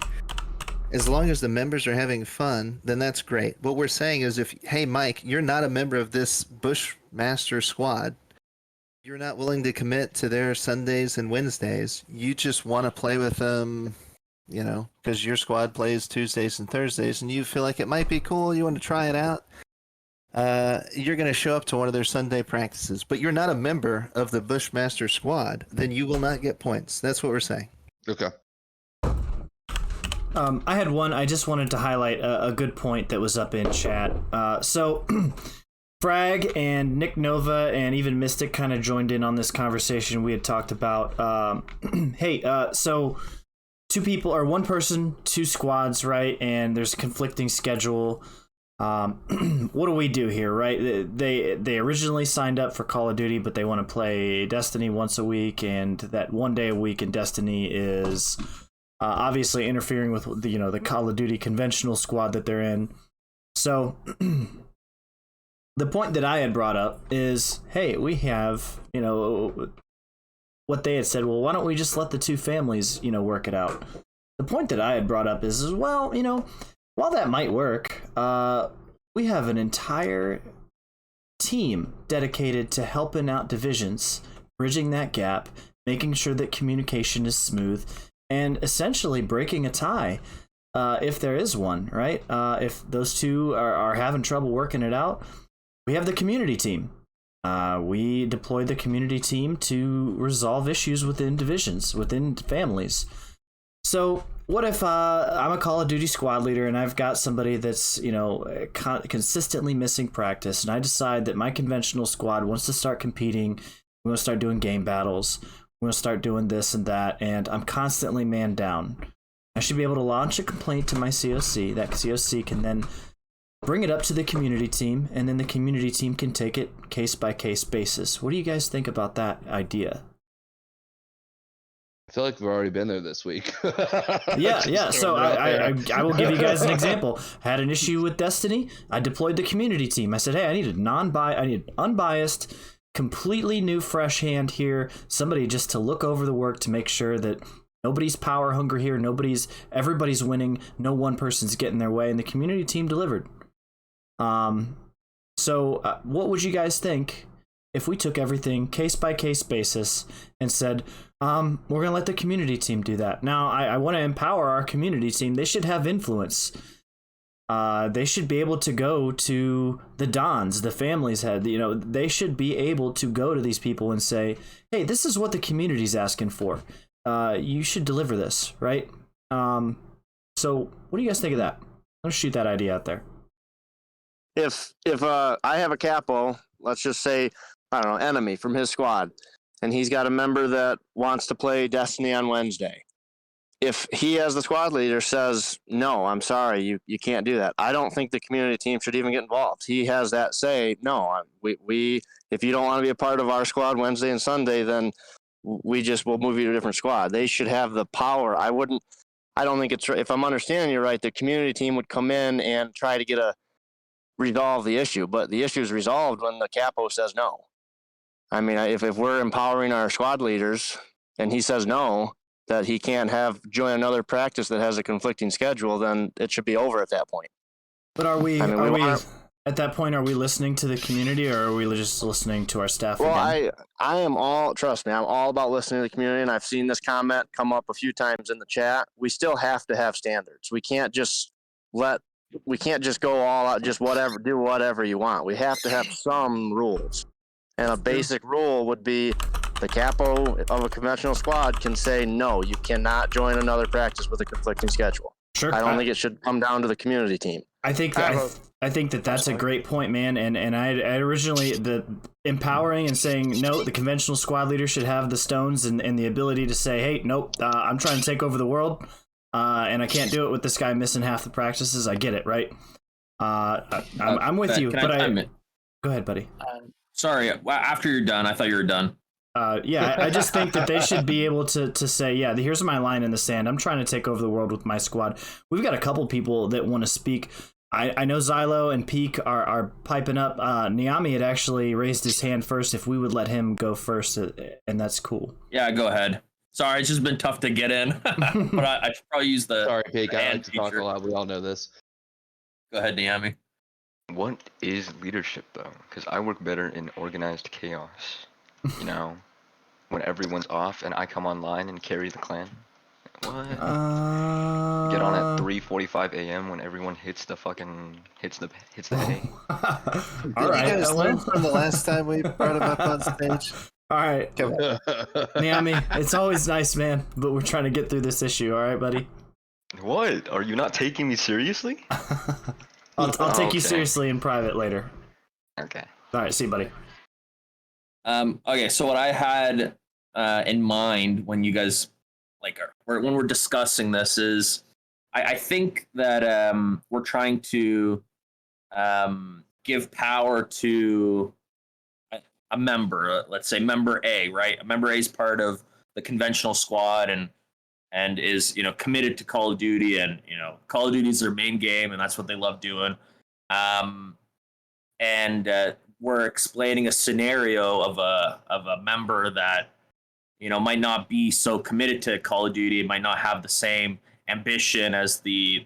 as long as the members are having fun, then that's great. What we're saying is hey, Mike, you're not a member of this Bushmaster squad. You're not willing to commit to their Sundays and Wednesdays. You just want to play with them, because your squad plays Tuesdays and Thursdays and you feel like it might be cool. You want to try it out. You're going to show up to one of their Sunday practices, but you're not a member of the Bushmaster squad, then you will not get points. That's what we're saying. Okay. I had one. I just wanted to highlight a good point that was up in chat. So Frag and Nick Nova and even Mystic kind of joined in on this conversation. We had talked about, so two people or one person, two squads, right? And there's a conflicting schedule. What do we do here, right? They originally signed up for Call of Duty, but they want to play Destiny once a week, and that one day a week in Destiny is obviously interfering with the Call of Duty conventional squad that they're in. So the point that I had brought up is, hey, we have what they had said, well, why don't we just let the two families, work it out? The point that I had brought up is well, while that might work, we have an entire team dedicated to helping out divisions, bridging that gap, making sure that communication is smooth, and essentially breaking a tie if there is one, right? If those two are having trouble working it out, we have the community team. We deploy the community team to resolve issues within divisions, within families. So what if I'm a Call of Duty squad leader and I've got somebody that's, consistently missing practice, and I decide that my conventional squad wants to start competing, we want to start doing game battles, we want to start doing this and that, and I'm constantly man down. I should be able to launch a complaint to my COC. That COC can then bring it up to the community team, and then the community team can take it case by case basis. What do you guys think about that idea? I feel like we've already been there this week. Yeah. So I will give you guys an example. I had an issue with Destiny. I deployed the community team. I said, hey, I need unbiased, completely new, fresh hand here. Somebody just to look over the work to make sure that nobody's power hungry here. Everybody's winning. No one person's getting their way. And the community team delivered. So what would you guys think if we took everything case by case basis and said, we're going to let the community team do that? Now, I want to empower our community team. They should have influence. They should be able to go to the Dons, the families head. They should be able to go to these people and say, hey, this is what the community's asking for. You should deliver this, right? So what do you guys think of that? Let's shoot that idea out there. If I have a capo, let's just say, I don't know, enemy from his squad, and he's got a member that wants to play Destiny on Wednesday. If he, as the squad leader, says, no, I'm sorry, you can't do that, I don't think the community team should even get involved. He has that say, no, we if you don't want to be a part of our squad Wednesday and Sunday, then we'll move you to a different squad. They should have the power. I don't think it's, if I'm understanding you right, the community team would come in and try to resolve the issue, but the issue is resolved when the capo says no. I mean, if we're empowering our squad leaders and he says no, that he can't join another practice that has a conflicting schedule, then it should be over at that point. But are we at that point, are we listening to the community, or are we just listening to our staff? Well, again? I am trust me, I'm all about listening to the community, and I've seen this comment come up a few times in the chat. We still have to have standards. We can't just go all out, just do whatever you want. We have to have some rules. And a basic rule would be the capo of a conventional squad can say, no, you cannot join another practice with a conflicting schedule. Sure. I don't think it should come down to the community team. I think that's a great point, man. And I originally, the empowering and saying, no, the conventional squad leader should have the stones and the ability to say, hey, nope, I'm trying to take over the world. And I can't do it with this guy missing half the practices. I get it, right? I'm with you, but go ahead, buddy. Sorry, after you're done, I thought you were done. I just think that they should be able to say, yeah, here's my line in the sand. I'm trying to take over the world with my squad. We've got a couple people that want to speak. I know Xylo and Peak are piping up. Niami had actually raised his hand first if we would let him go first, and that's cool. Yeah, go ahead. Sorry, it's just been tough to get in, but I should probably use the. Sorry, Peak. I like to talk a lot. We all know this. Go ahead, Niami. What is leadership, though? Because I work better in organized chaos. When everyone's off and I come online and carry the clan. What? Get on at 3:45 a.m. when everyone hits the hay. All right. You guys learn from the last time we brought him up on stage. All right, Niami, it's always nice, man, but we're trying to get through this issue. All right, buddy. What? Are you not taking me seriously? I'll take you seriously in private later. Okay. All right, see you, buddy. Okay, so what I had in mind when you guys when we're discussing this is I think that we're trying to give power to a member, let's say member A, right? Member A is part of the conventional squad and is committed to Call of Duty, and Call of Duty is their main game, and that's what they love doing. And we're explaining a scenario of a member that might not be so committed to Call of Duty, might not have the same ambition as the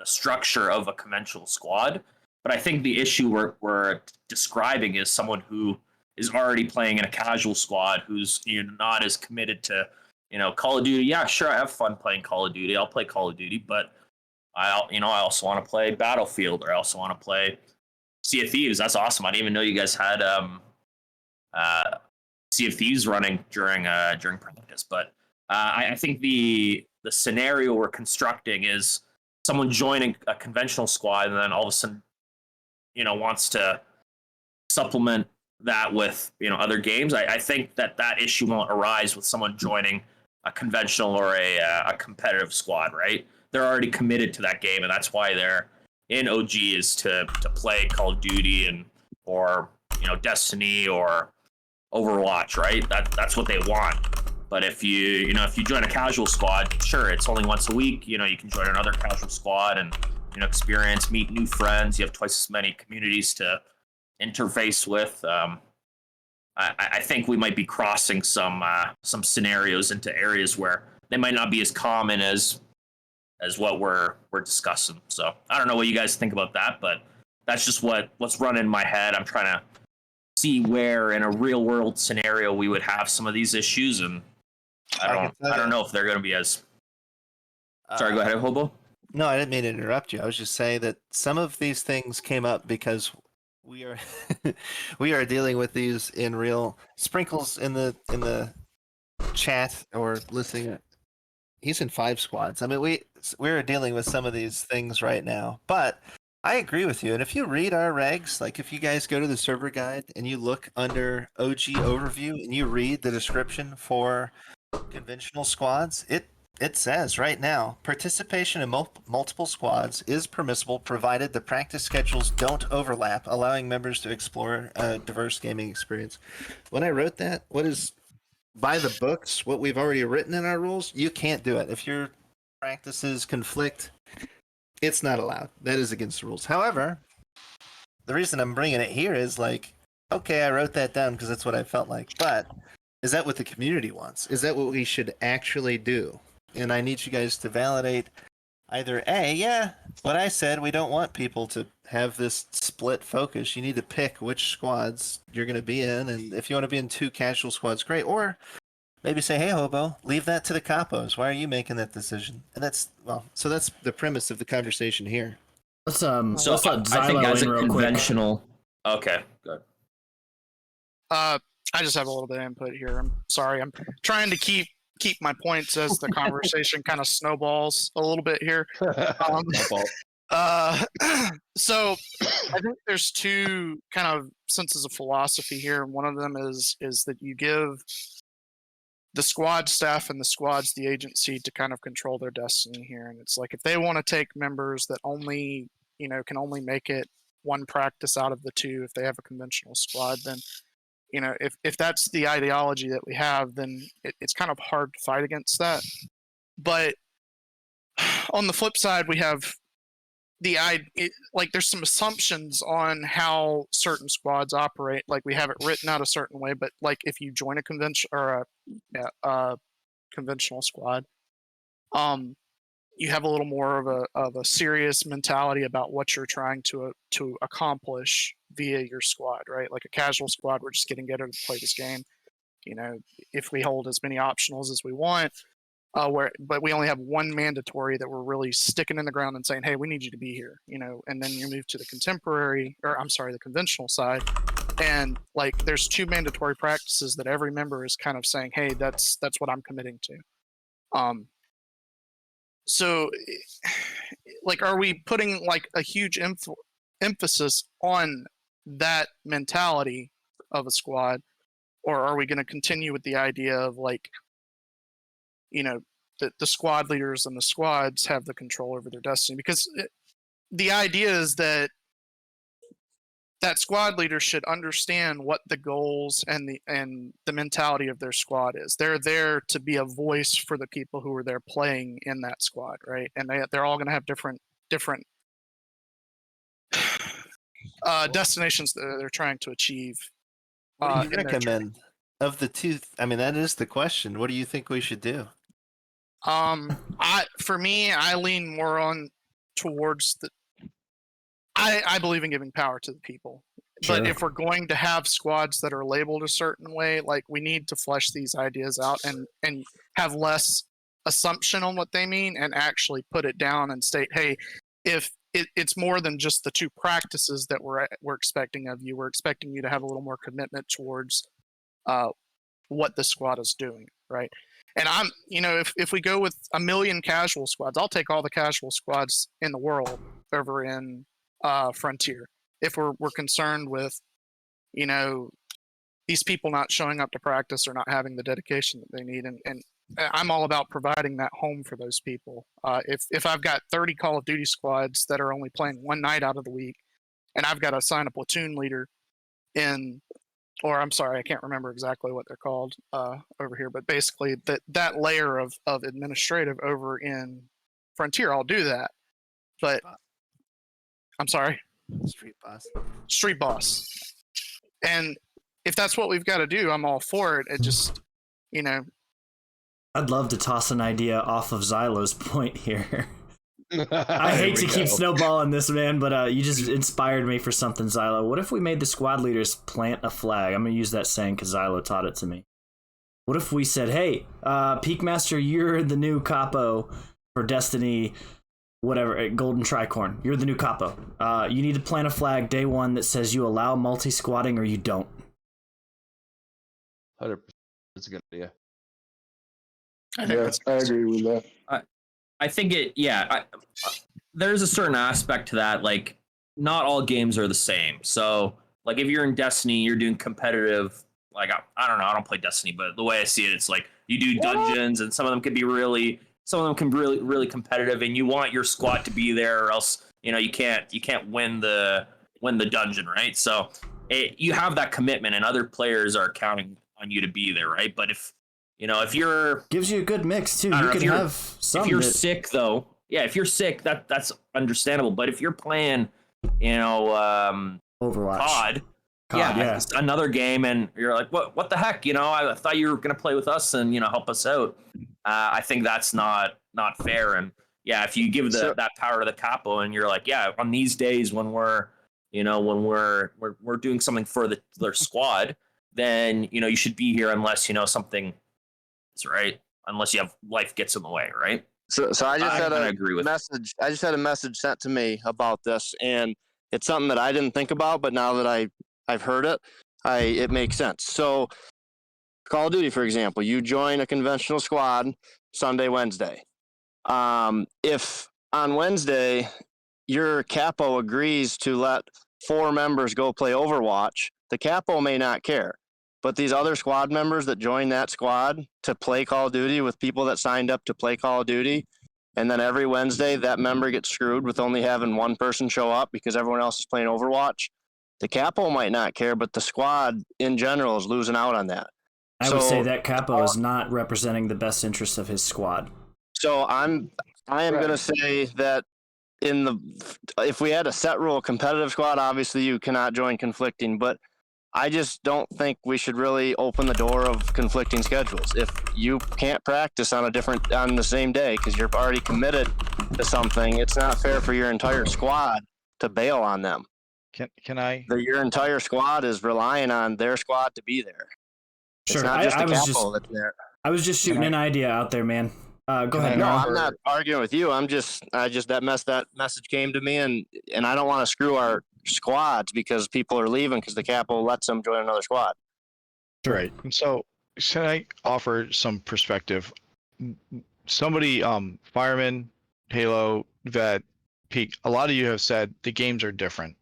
structure of a conventional squad. But I think the issue we're describing is someone who is already playing in a casual squad, who's not as committed to Call of Duty. Yeah, sure, I have fun playing Call of Duty. I'll play Call of Duty, but I also want to play Battlefield, or I also want to play Sea of Thieves. That's awesome. I didn't even know you guys had Sea of Thieves running during practice. But I think the scenario we're constructing is someone joining a conventional squad and then all of a sudden, wants to supplement that with other games. I think that issue won't arise with someone joining a conventional or a competitive squad, right? They're already committed to that game, and that's why they're in OG, is to play Call of Duty or Destiny or Overwatch, right? That's what they want. But if you join a casual squad, sure, it's only once a week. You can join another casual squad and meet new friends. You have twice as many communities to interface with. I think we might be crossing some scenarios into areas where they might not be as common as what we're discussing. So I don't know what you guys think about that, but that's just what's running in my head. I'm trying to see where in a real world scenario we would have some of these issues, and I don't know if they're going to be as. Sorry, go ahead, Hobo. No, I didn't mean to interrupt you. I was just saying that some of these things came up because we are we are dealing with these in real. Sprinkles in the chat or listening. He's in 5 squads. I mean, we're dealing with some of these things right now, but I agree with you. And if you read our regs, like if you guys go to the server guide and you look under OG overview and you read the description for conventional squads, it says right now, participation in multiple squads is permissible provided the practice schedules don't overlap, allowing members to explore a diverse gaming experience. When I wrote that, what is by the books, what we've already written in our rules, you can't do it. If your practices conflict, it's not allowed. That is against the rules. However, the reason I'm bringing it here is like, okay, I wrote that down because that's what I felt like. But is that what the community wants? Is that what we should actually do? And I need you guys to validate either A, yeah, what I said, we don't want people to have this split focus. You need to pick which squads you're going to be in. And if you want to be in 2 casual squads, great. Or maybe say, hey, Hobo, leave that to the capos. Why are you making that decision? And that's the premise of the conversation here. Let's let I think Xylo as in a real conventional. Okay, good. I just have a little bit of input here. I'm sorry. I'm trying to keep my points as the conversation kind of snowballs a little bit here. So I think there's 2 kind of senses of philosophy here. One of them is that you give the squad staff and the squads the agency to kind of control their destiny here. And it's like, if they want to take members that only, can only make it 1 practice out of the 2, if they have a conventional squad, then if that's the ideology that we have, then it's kind of hard to fight against that. But on the flip side, we have there's some assumptions on how certain squads operate. Like, we have it written out a certain way, but like if you join a convention or a conventional squad, you have a little more of a serious mentality about what you're trying to accomplish via your squad, right? Like a casual squad, we're just getting together to play this game. If we hold as many optionals as we want, but we only have 1 mandatory that we're really sticking in the ground and saying, hey, we need you to be here, and then you move to the the conventional side, and like there's 2 mandatory practices that every member is kind of saying, hey, that's what I'm committing to. So, like, are we putting like a huge emphasis on that mentality of a squad, or are we going to continue with the idea of like, that the squad leaders and the squads have the control over their destiny? Because the idea is that squad leader should understand what the goals and the mentality of their squad is. They're there to be a voice for the people who are there playing in that squad, right? And they're all going to have different destinations that they're trying to achieve. What do you recommend? of the two, I mean, that is the question. What do you think we should do? For me, I lean more on towards the. I believe in giving power to the people. Sure. But if we're going to have squads that are labeled a certain way, like we need to flesh these ideas out and have less assumption on what they mean and actually put it down and state, hey, if it's more than just the two practices that we're expecting of you, we're expecting you to have a little more commitment towards what the squad is doing, right? And if we go with 1 million casual squads, I'll take all the casual squads in the world over in Frontier. If we're concerned with, these people not showing up to practice or not having the dedication that they need, and I'm all about providing that home for those people. If I've got 30 Call of Duty squads that are only playing one night out of the week, and I've got to assign a platoon leader I can't remember exactly what they're called over here, but basically that layer of administrative over in Frontier, I'll do that. But I'm sorry. Street boss. And if that's what we've got to do, I'm all for it. It just, I'd love to toss an idea off of Xylo's point here. I hate to keep snowballing this, man, but you just inspired me for something, Xylo. What if we made the squad leaders plant a flag? I'm going to use that saying because Xylo taught it to me. What if we said, hey, Peakmaster, you're the new capo for Destiny, whatever, Golden Tricorn. You're the new capo. You need to plant a flag day one that says you allow multi-squatting or you don't. 100%. That's a good idea. I agree with that. I think there's a certain aspect to that. Like, not all games are the same. So, like, if you're in Destiny, you're doing competitive. Like, I don't know, I don't play Destiny, but the way I see it, it's like you do dungeons, and some of them can be really competitive, and you want your squad to be there, or else you can't win the dungeon, right? So you have that commitment, and other players are counting on you to be there, right? But if you're gives you a good mix too. You can have some. If you're sick, though, if you're sick, that's understandable. But if you're playing, Overwatch, COD, it's another game, and you're like, what the heck? I thought you were gonna play with us and help us out. I think that's not fair. And if you give that power to the capo, and you're like, on these days when we're doing something for their squad, then you should be here unless something. That's right. Unless you have life gets in the way, right? So I just had a message. I just had a message sent to me about this, and it's something that I didn't think about, but now that I've heard it, it makes sense. So Call of Duty, for example, you join a conventional squad Sunday, Wednesday. If on Wednesday your capo agrees to let 4 members go play Overwatch, the capo may not care. But these other squad members that join that squad to play Call of Duty with people that signed up to play Call of Duty, and then every Wednesday that member gets screwed with only having one person show up because everyone else is playing Overwatch, the capo might not care, but the squad in general is losing out on that. I would say that capo is not representing the best interests of his squad. So I am going to say that if we had a set rule competitive squad, obviously you cannot join conflicting, but I just don't think we should really open the door of conflicting schedules. If you can't practice on the same day because you're already committed to something, it's not fair for your entire squad to bail on them. Can I? Your entire squad is relying on their squad to be there. Sure, it's not just the capo that's there. I was just shooting an idea out there, man. Go ahead. No, I'm not arguing with you. That message came to me, and I don't want to screw our squads because people are leaving because the capo lets them join another squad. Right. So can I offer some perspective? Somebody, Fireman, Halo, Vet, Peak, a lot of you have said the games are different.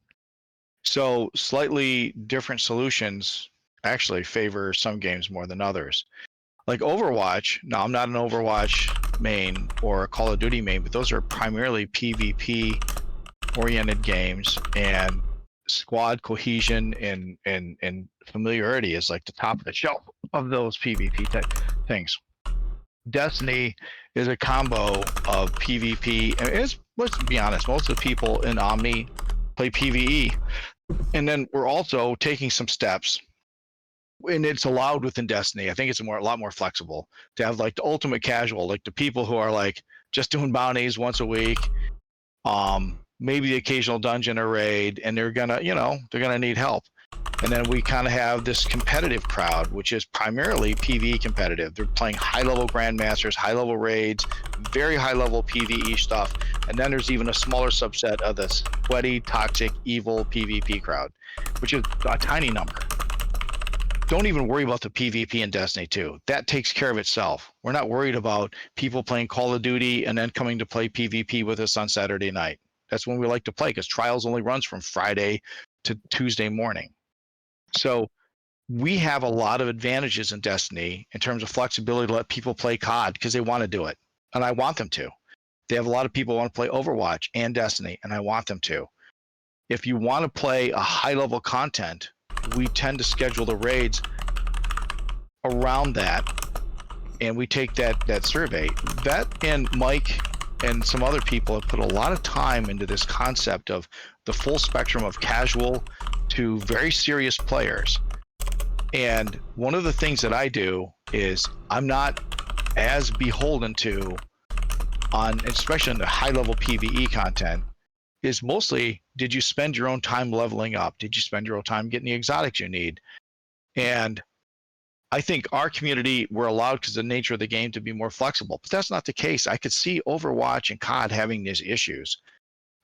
So slightly different solutions actually favor some games more than others. Like Overwatch, now I'm not an Overwatch main or a Call of Duty main, but those are primarily PvP oriented games, and squad cohesion and familiarity is like the top of the shelf of those PvP type things. Destiny is a combo of PvP, and let's be honest, most of the people in Omni play PvE, and then we're also taking some steps and it's allowed within Destiny. I think it's a lot more flexible to have like the ultimate casual, like the people who are like just doing bounties once a week, maybe the occasional dungeon or raid, and they're gonna need help. And then we kind of have this competitive crowd, which is primarily PvE competitive. They're playing high-level grandmasters, high-level raids, very high-level PvE stuff. And then there's even a smaller subset of the sweaty, toxic, evil PvP crowd, which is a tiny number. Don't even worry about the PvP in Destiny 2. That takes care of itself. We're not worried about people playing Call of Duty and then coming to play PvP with us on Saturday night. That's when we like to play, because Trials only runs from Friday to Tuesday morning. So we have a lot of advantages in Destiny in terms of flexibility to let people play COD because they want to do it, and I want them to. They have a lot of people who want to play Overwatch and Destiny, and I want them to. If you want to play a high-level content, we tend to schedule the raids around that, and we take that survey. That and Mike and some other people have put a lot of time into this concept of the full spectrum of casual to very serious players. And one of the things that I do is I'm not as beholden to, especially in the high level PvE content, is mostly, did you spend your own time leveling up? Did you spend your own time getting the exotics you need? And I think our community, we're allowed, because of the nature of the game, to be more flexible, but that's not the case. I could see Overwatch and COD having these issues.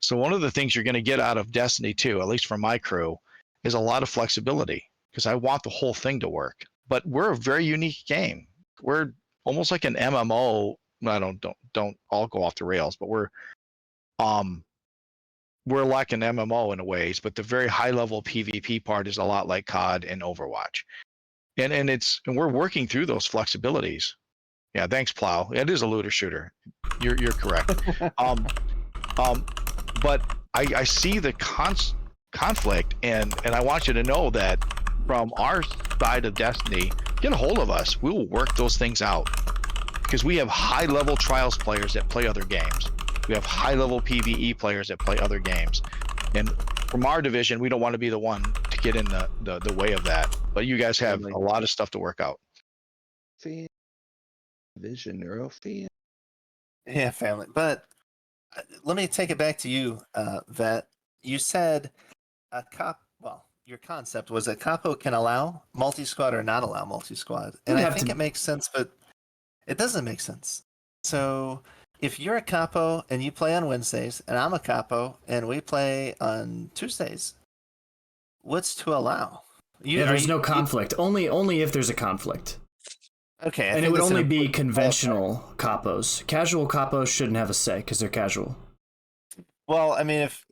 So one of the things you're going to get out of Destiny 2, at least for my crew, is a lot of flexibility, because I want the whole thing to work. But we're a very unique game. We're almost like an MMO. I don't all go off the rails, but we're like an MMO in a ways, but the very high level PvP part is a lot like COD and Overwatch. And we're working through those flexibilities. Yeah, thanks, Plow. It is a looter shooter. You're correct. But I see the conflict, and I want you to know that from our side of Destiny, get a hold of us. We will work those things out, because we have high-level Trials players that play other games. We have high-level PvE players that play other games. And from our division, we don't want to be the one to get in the way of that. But you guys have a lot of stuff to work out. Vision neurofan. Yeah, family. But let me take it back to you, Vet. You said your concept was that Capo can allow multi-squad or not allow multi-squad. And I think it makes sense, but it doesn't make sense. So if you're a Capo and you play on Wednesdays, and I'm a Capo and we play on Tuesdays, what's to allow? There's no conflict. Only if there's a conflict. Okay. And it would only be conventional Capos. Casual Capos shouldn't have a say because they're casual. Well, I mean, if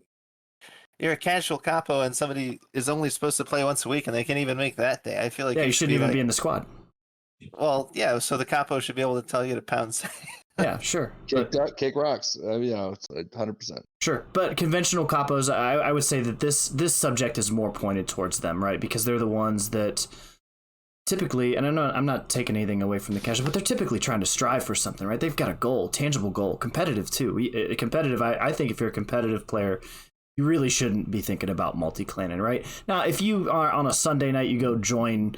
you're a casual Capo and somebody is only supposed to play once a week and they can't even make that day, I feel like you shouldn't even be in the squad. Well, yeah, so the Capo should be able to tell you to pound. Yeah, sure. Kick rocks. It's 100%. Sure, but conventional Capos, I would say that this subject is more pointed towards them, right? Because they're the ones that typically, and I'm not taking anything away from the casual, but they're typically trying to strive for something, right? They've got a goal, tangible goal, competitive too. I think if you're a competitive player, you really shouldn't be thinking about multi-clanning, right? Now, if you are on a Sunday night, you go join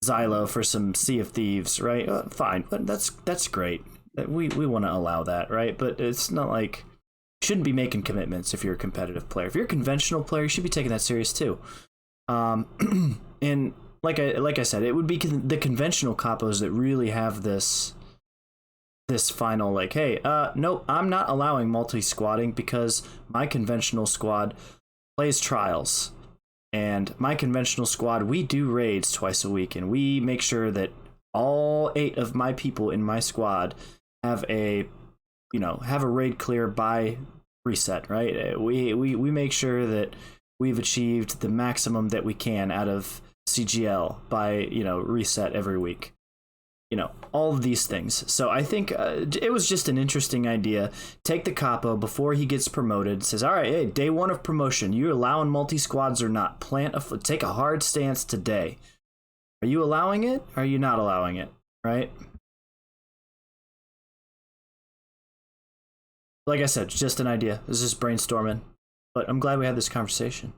Xylo for some Sea of Thieves, right? Fine, but that's great. We want to allow that, right? But it's not like you shouldn't be making commitments if you're a competitive player. If you're a conventional player, you should be taking that serious too. And like I said, it would be the conventional Capos that really have this final like, hey, nope, I'm not allowing multi-squadding because my conventional squad plays Trials. And my conventional squad, we do raids twice a week, and we make sure that all 8 of my people in my squad have a raid clear by reset, right? We make sure that we've achieved the maximum that we can out of CGL by, reset every week. All of these things. So I think it was just an interesting idea. Take the Capo before he gets promoted. Says, all right, hey, day 1 of promotion, you allowing multi-squads or not? Take a hard stance today. Are you allowing it? Or are you not allowing it? Right? Like I said, it's just an idea. This is just brainstorming. But I'm glad we had this conversation.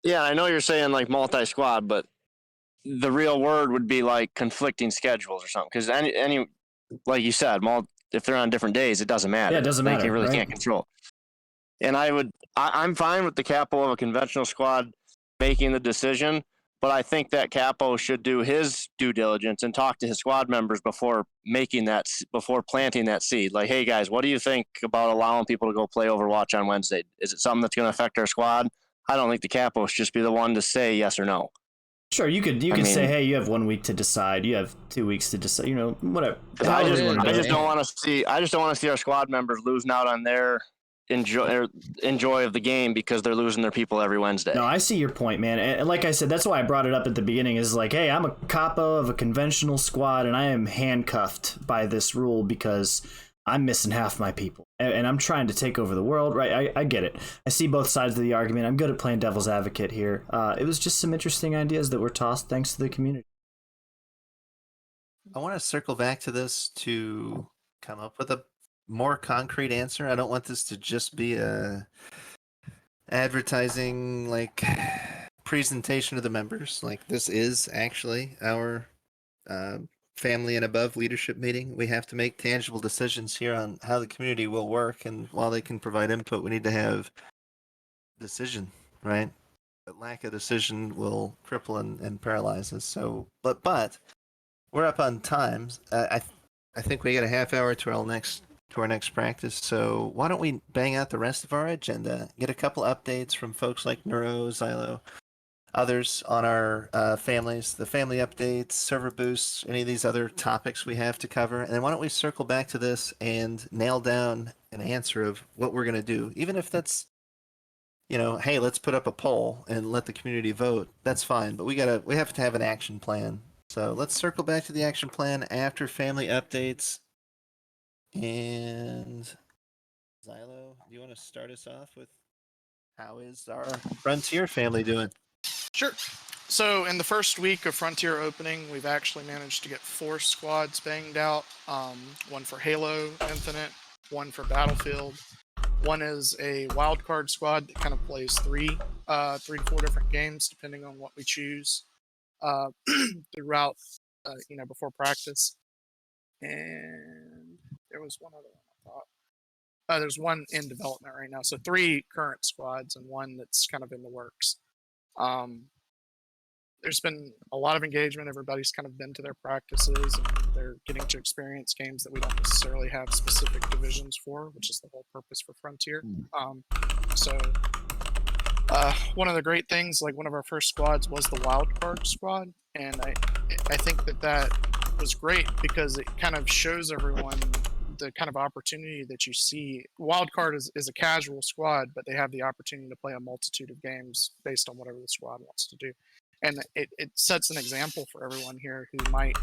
Yeah, I know you're saying like multi-squad, but the real word would be like conflicting schedules or something. Because any like you said, if they're on different days, it doesn't matter. Yeah, it doesn't matter. They really right? can't control. And I'm fine with the capo of a conventional squad making the decision, but I think that capo should do his due diligence and talk to his squad members before planting that seed. Like, hey guys, what do you think about allowing people to go play Overwatch on Wednesday? Is it something that's going to affect our squad? I don't think the capo should just be the one to say yes or no. Sure, you could say, hey, you have 1 week to decide. You have 2 weeks to decide. Whatever. I just don't want to see our squad members losing out on their enjoy of the game because they're losing their people every Wednesday. No, I see your point, man. And like I said, that's why I brought it up at the beginning. Is like, hey, I'm a capo of a conventional squad, and I am handcuffed by this rule because I'm missing half my people, and I'm trying to take over the world. Right? I get it. I see both sides of the argument. I'm good at playing devil's advocate here. It was just some interesting ideas that were tossed thanks to the community. I want to circle back to this to come up with a more concrete answer. I don't want this to just be a advertising presentation to the members. Like, this is actually our family and above leadership meeting. We have to make tangible decisions here on how the community will work, and while they can provide input, we need to have decision, right? But lack of decision will cripple and paralyze us. So, but we're up on times. I think we got a half hour to our next practice. So why don't we bang out the rest of our agenda? Get a couple updates from folks like Neuro, Xylo, others on our families, the family updates, server boosts, any of these other topics we have to cover. And then why don't we circle back to this and nail down an answer of what we're going to do, even if that's, hey, let's put up a poll and let the community vote. That's fine, but we have to have an action plan. So let's circle back to the action plan after family updates. And Xylo, do you want to start us off with how is our Frontier family doing? Sure. So in the first week of Frontier opening, we've actually managed to get 4 squads banged out. One for Halo Infinite, one for Battlefield. One is a wildcard squad that kind of plays 3 to 4 different games, depending on what we choose throughout, before practice. And there was one other one I thought. There's one in development right now. So 3 current squads and one that's kind of in the works. There's been a lot of engagement. Everybody's kind of been to their practices and they're getting to experience games that we don't necessarily have specific divisions for, which is the whole purpose for Frontier. One of the great things, like one of our first squads was the wildcard squad. And I think that was great because it kind of shows everyone the kind of opportunity that you see. Wildcard is a casual squad, but they have the opportunity to play a multitude of games based on whatever the squad wants to do. And it sets an example for everyone here who might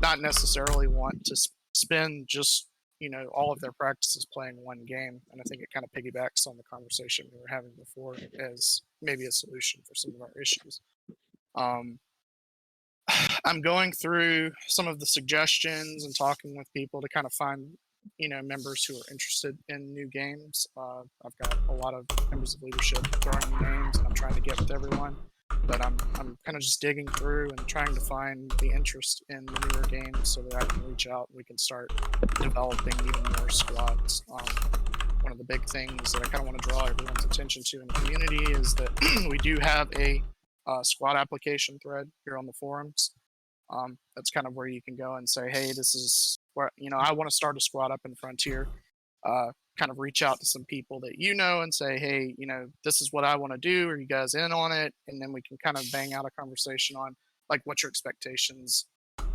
not necessarily want to spend just, all of their practices playing one game. And I think it kind of piggybacks on the conversation we were having before as maybe a solution for some of our issues. I'm going through some of the suggestions and talking with people to kind of find, members who are interested in new games. I've got a lot of members of leadership throwing names, and I'm trying to get with everyone. But I'm kind of just digging through and trying to find the interest in the newer games so that I can reach out and we can start developing even more squads. One of the big things that I kind of want to draw everyone's attention to in the community is that we do have a squad application thread here on the forums. That's kind of where you can go and say, hey, this is where, I want to start a squad up in Frontier. Kind of reach out to some people that and say, hey, this is what I want to do. Are you guys in on it? And then we can kind of bang out a conversation on like what your expectations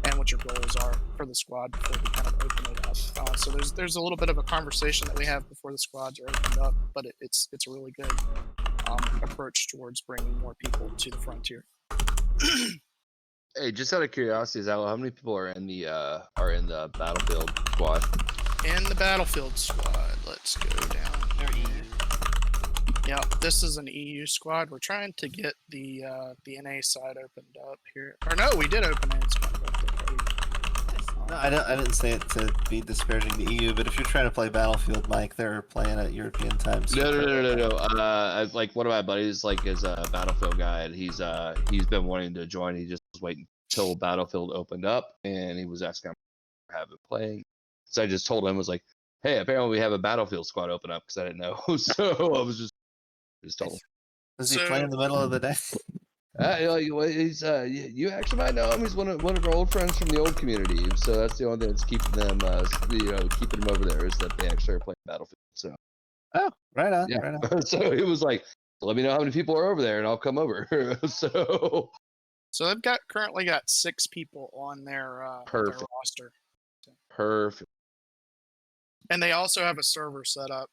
and what your goals are for the squad before we kind of open it up. So there's a little bit of a conversation that we have before the squads are opened up, but it's a really good approach towards bringing more people to the Frontier. Hey, just out of curiosity, Zalo, how many people are in the Battlefield squad? In the Battlefield squad, let's go down there. Yeah, this is an EU squad. We're trying to get the NA side opened up here. Or no, we did open NA squad. No, I didn't say it to be disparaging the EU, but if you're trying to play Battlefield, Mike, they're playing at European time. No. Like one of my buddies, is a Battlefield guy, and he's been wanting to join. He just was waiting till Battlefield opened up, and he was asking if I have it playing. So I just told him, was like, hey, apparently we have a Battlefield squad open up, because I didn't know. So I was just told him. Does he play in the middle of the day? He's you actually might know him. He's one of our old friends from the old community. So that's the only thing that's keeping them, keeping them over there, is that they actually are playing Battlefield. So Oh, right on, yeah. right on. So it was like, let me know how many people are over there, and I'll come over. So they've currently got 6 people on their roster. Perfect. And they also have a server set up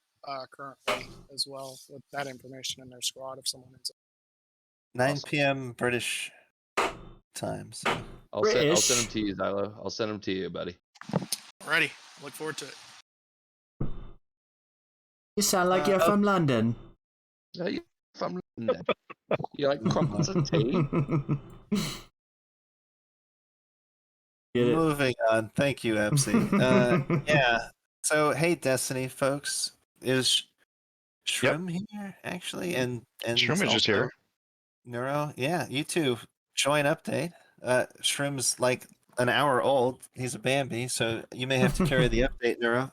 currently as well, with that information in their squad if someone is. 9 p.m. British time. So. I'll send them to you, Zylo. I'll send them to you, buddy. Ready. Look forward to it. You sound like you're from London. You're from London. You like crumpets of tea? Moving on. Thank you, MC. Yeah. So, hey, Destiny folks. Is Shrim here, actually? And Shrimmage is here. Neuro, yeah, you too. Join update. Shrim's like an hour old. He's a Bambi, so you may have to carry the update, Neuro.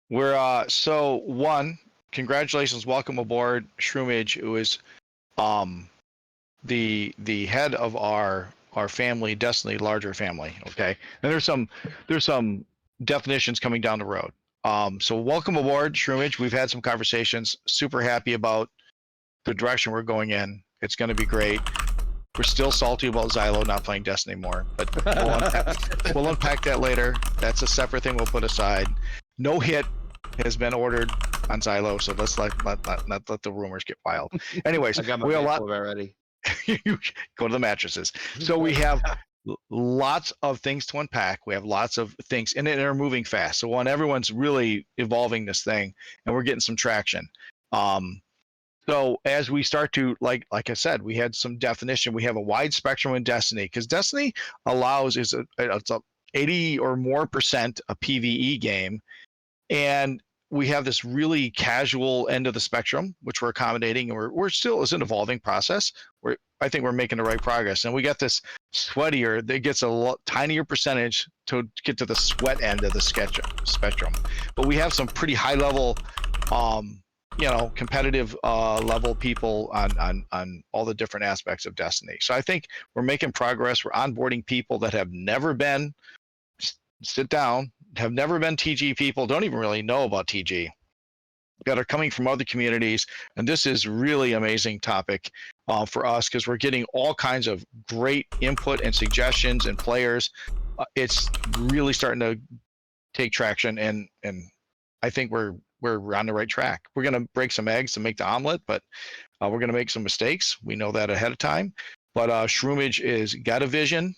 We're so one, congratulations, welcome aboard, Shroomage, who is the head of our family, Destiny larger family. Okay, and there's some definitions coming down the road. So welcome aboard, Shroomage. We've had some conversations. Super happy about the direction we're going in. It's going to be great. We're still salty about Zylo not playing Destiny more, but we'll unpack that later. That's a separate thing we'll put aside. No hit has been ordered on Zylo, so let's not let the rumors get wild. Anyways, I got my we have a lot already. You go to the mattresses. So we have lots of things to unpack. We have lots of things, and they're moving fast. So everyone's really evolving this thing, and we're getting some traction. So as we start to, like I said, we had some definition. We have a wide spectrum in Destiny, because Destiny allows it's a 80 or more % a PvE game, and we have this really casual end of the spectrum, which we're accommodating, and we're still, it's an evolving process. I think we're making the right progress, and we got this sweatier that gets a tinier percentage to get to the sweat end of the spectrum. But we have some pretty high level, competitive level people on all the different aspects of Destiny. So I think we're making progress. We're onboarding people that have never been, sit down, have never been TG people, don't even really know about TG, that are coming from other communities. And this is really amazing topic for us, because we're getting all kinds of great input and suggestions and players. It's really starting to take traction, and I think we're on the right track. We're going to break some eggs to make the omelet, but we're going to make some mistakes. We know that ahead of time. But Shroomage is got a vision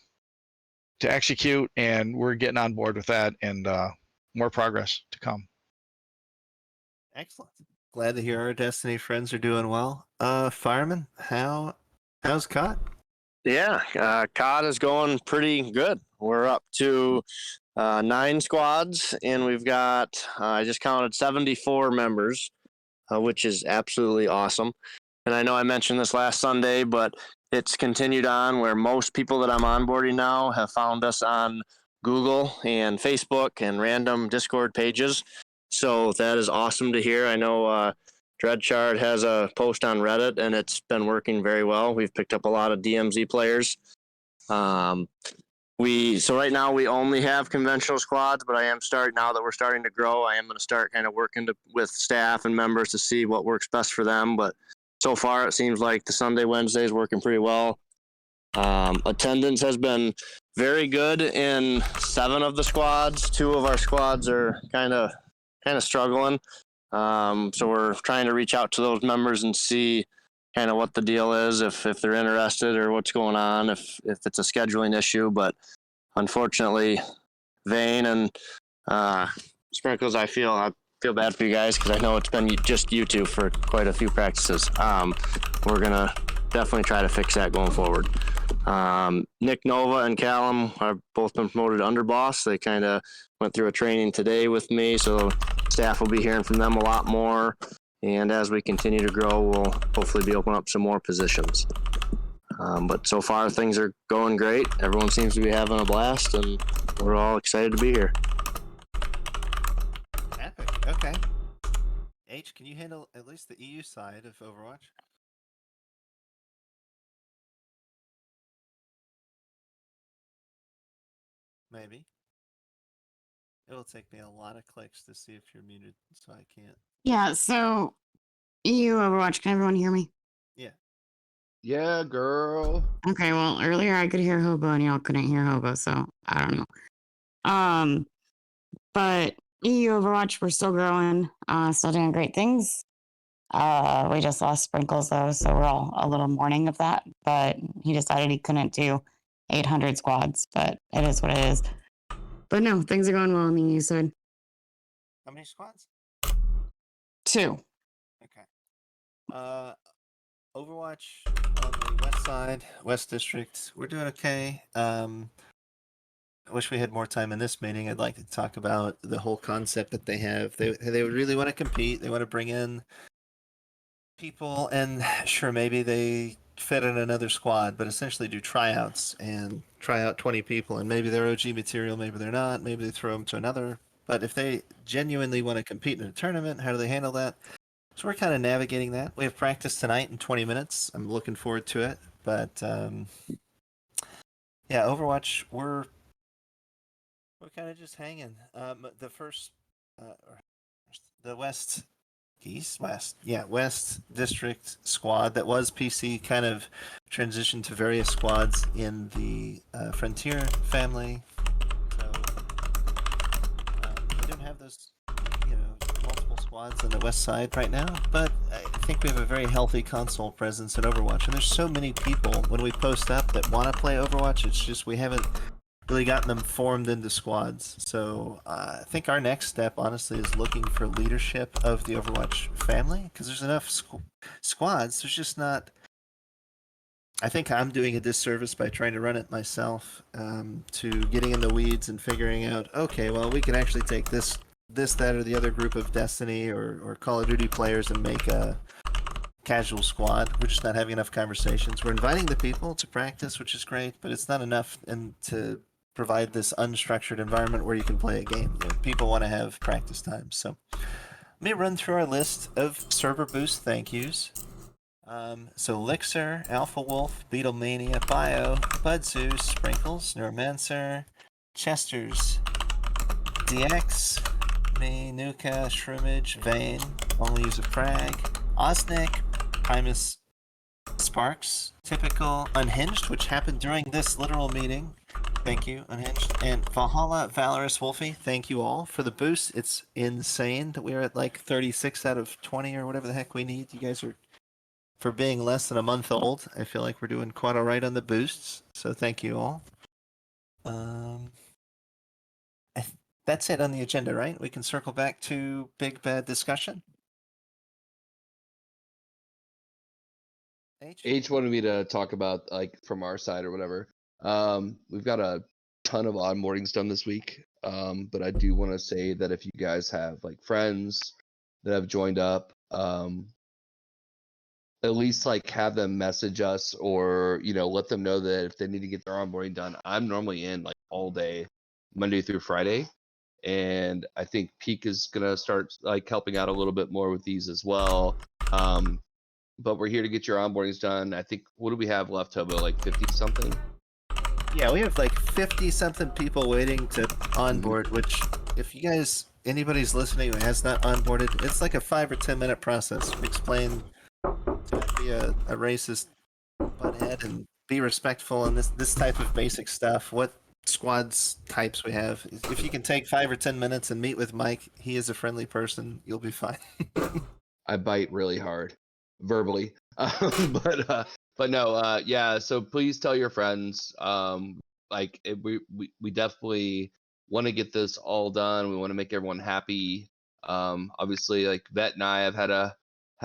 to execute, and we're getting on board with that, and more progress to come. Excellent. Glad to hear our Destiny friends are doing well. Fireman, how's COD? Yeah, COD is going pretty good. We're up to 9 squads, and we've got, I just counted 74 members, which is absolutely awesome. And I know I mentioned this last Sunday, but it's continued on where most people that I'm onboarding now have found us on Google and Facebook and random Discord pages. So that is awesome to hear. I know Dreadchard has a post on Reddit, and it's been working very well. We've picked up a lot of DMZ players. So right now we only have conventional squads, but now that we're starting to grow, I am going to start kind of working with staff and members to see what works best for them. But so far, it seems like the Sunday, Wednesday is working pretty well. Attendance has been very good in 7 of the squads. 2 of our squads are kind of struggling. So we're trying to reach out to those members and see kind of what the deal is, if they're interested or what's going on, if it's a scheduling issue. But unfortunately, Vane and Sprinkles, I feel bad for you guys, because I know it's been just you two for quite a few practices. We're gonna definitely try to fix that going forward. Nick Nova and Callum have both been promoted to underboss. They kind of went through a training today with me, so staff will be hearing from them a lot more. And as we continue to grow, we'll hopefully be opening up some more positions. But so far things are going great. Everyone seems to be having a blast, and we're all excited to be here. Epic. Okay. H, can you handle at least the EU side of Overwatch? Maybe. It'll take me a lot of clicks to see if you're muted, so I can't. Yeah, so EU Overwatch, can everyone hear me? Yeah. Yeah, girl. Okay, well, earlier I could hear Hobo and y'all couldn't hear Hobo, so I don't know. But EU Overwatch, we're still growing, still doing great things. We just lost Sprinkles though, so we're all a little mourning of that. But he decided he couldn't do 800 squads, but it is what it is. But no, things are going well on the EU side. How many squads? 2. Okay. Overwatch on the west side, West District, we're doing okay. I wish we had more time in this meeting. I'd like to talk about the whole concept that they have. They really want to compete. They want to bring in people, and sure, maybe they fit in another squad, but essentially do tryouts and try out 20 people, and maybe they're OG material, maybe they're not, maybe they throw them to another. But if they genuinely want to compete in a tournament, how do they handle that? So we're kind of navigating that. We have practice tonight in 20 minutes. I'm looking forward to it. But yeah, Overwatch, we're kind of just hanging. The first, the West District squad that was PC kind of transitioned to various squads in the Frontier family. So we don't have those, multiple squads on the west side right now, but I think we have a very healthy console presence in Overwatch. And there's so many people when we post up that want to play Overwatch. It's just we haven't really gotten them formed into squads. So I think our next step, honestly, is looking for leadership of the Overwatch family, because there's enough squads. There's just not. I think I'm doing a disservice by trying to run it myself, to getting in the weeds and figuring out, okay, well, we can actually take this, that, or the other group of Destiny or Call of Duty players and make a casual squad. We're just not having enough conversations. We're inviting the people to practice, which is great, but it's not enough to provide this unstructured environment where you can play a game. People want to have practice time. So let me run through our list of server boost thank yous. So Lixer, Alpha Wolf, Beatlemania, Bio, Budzeus, Sprinkles, Neuromancer, Chester's, DX, me, Nuka, Shroomage, Vane, Only Use of Frag, Osnick, Primus, Sparks, Typical, Unhinged, which happened during this literal meeting. Thank you, Unhinged. And Valhalla, Valorous, Wolfie, thank you all for the boost. It's insane that we're at like 36 out of 20 or whatever the heck we need. You guys are, for being less than a month old, I feel like we're doing quite all right on the boosts. So thank you all. That's it on the agenda, right? We can circle back to big bad discussion. H wanted me to talk about, like, from our side or whatever. We've got a ton of onboardings done this week. But I do want to say that if you guys have like friends that have joined up, at least like have them message us, or let them know that if they need to get their onboarding done. I'm normally in like all day, Monday through Friday, and I think Peak is gonna start like helping out a little bit more with these as well. But we're here to get your onboardings done. I think, what do we have left, Hobo? Like 50 something? Yeah, we have like 50 something people waiting to onboard, which if you guys, anybody's listening who has not onboarded, it's like a 5 or 10 minute process. We explain to be a racist butthead and be respectful and this type of basic stuff. What squads types we have. If you can take 5 or 10 minutes and meet with Mike, he is a friendly person. You'll be fine. I bite really hard, verbally, but no, yeah. So please tell your friends. We definitely want to get this all done. We want to make everyone happy. Obviously, like Vet and I have had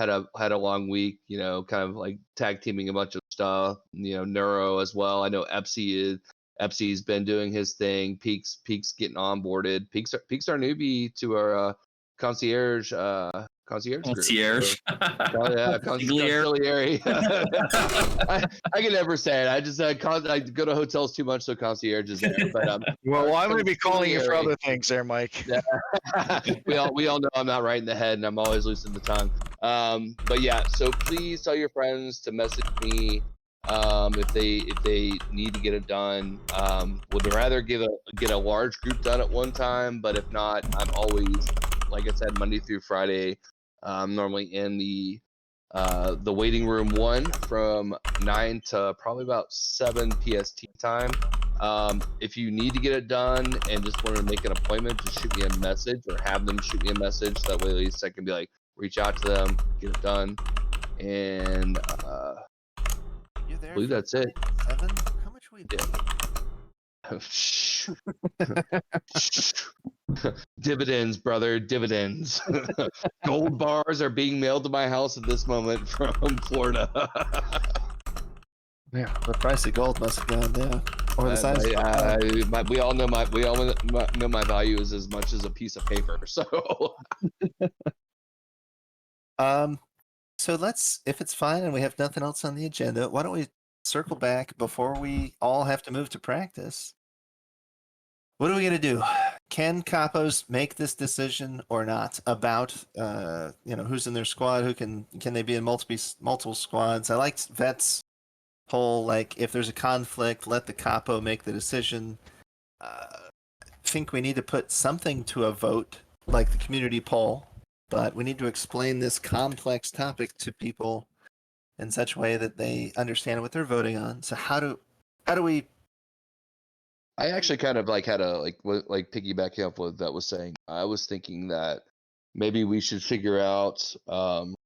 a long week. Kind of like tag teaming a bunch of stuff. Neuro as well. I know Epsy's been doing his thing. Peak's getting onboarded. Peak's our newbie to our concierge concierge group. Concierge. Oh yeah, conciliary. I can never say it. I just I go to hotels too much, so concierge is there. But Well, I'm going to be calling you for conciliary. other things there, Mike. Yeah. we all know I'm not right in the head, and I'm always loose in the tongue. But yeah, so please tell your friends to message me if they need to get it done. Would rather get a large group done at one time, but if not, I'm always, like I said, Monday through Friday. Normally in the waiting room 1 from 9 to probably about 7 PST time. If you need to get it done and just want to make an appointment, just shoot me a message or have them shoot me a message. That way at least I can be like, reach out to them, get it done. And I believe that's it. 7? How much we did? Dividends, brother, dividends. Gold bars are being mailed to my house at this moment from Florida. Yeah, the price of gold must have gone down. Or the size. We all know my value is as much as a piece of paper. So, so let's, if it's fine and we have nothing else on the agenda, why don't we circle back before we all have to move to practice? What are we going to do? Can capos make this decision or not about, who's in their squad? Who can they be in multiple squads? I liked Vet's whole, like, if there's a conflict, let the capo make the decision. I think we need to put something to a vote, like the community poll, but we need to explain this complex topic to people in such a way that they understand what they're voting on. So how do we? I actually kind of like had a like piggybacking up what that was saying. I was thinking that maybe we should figure out the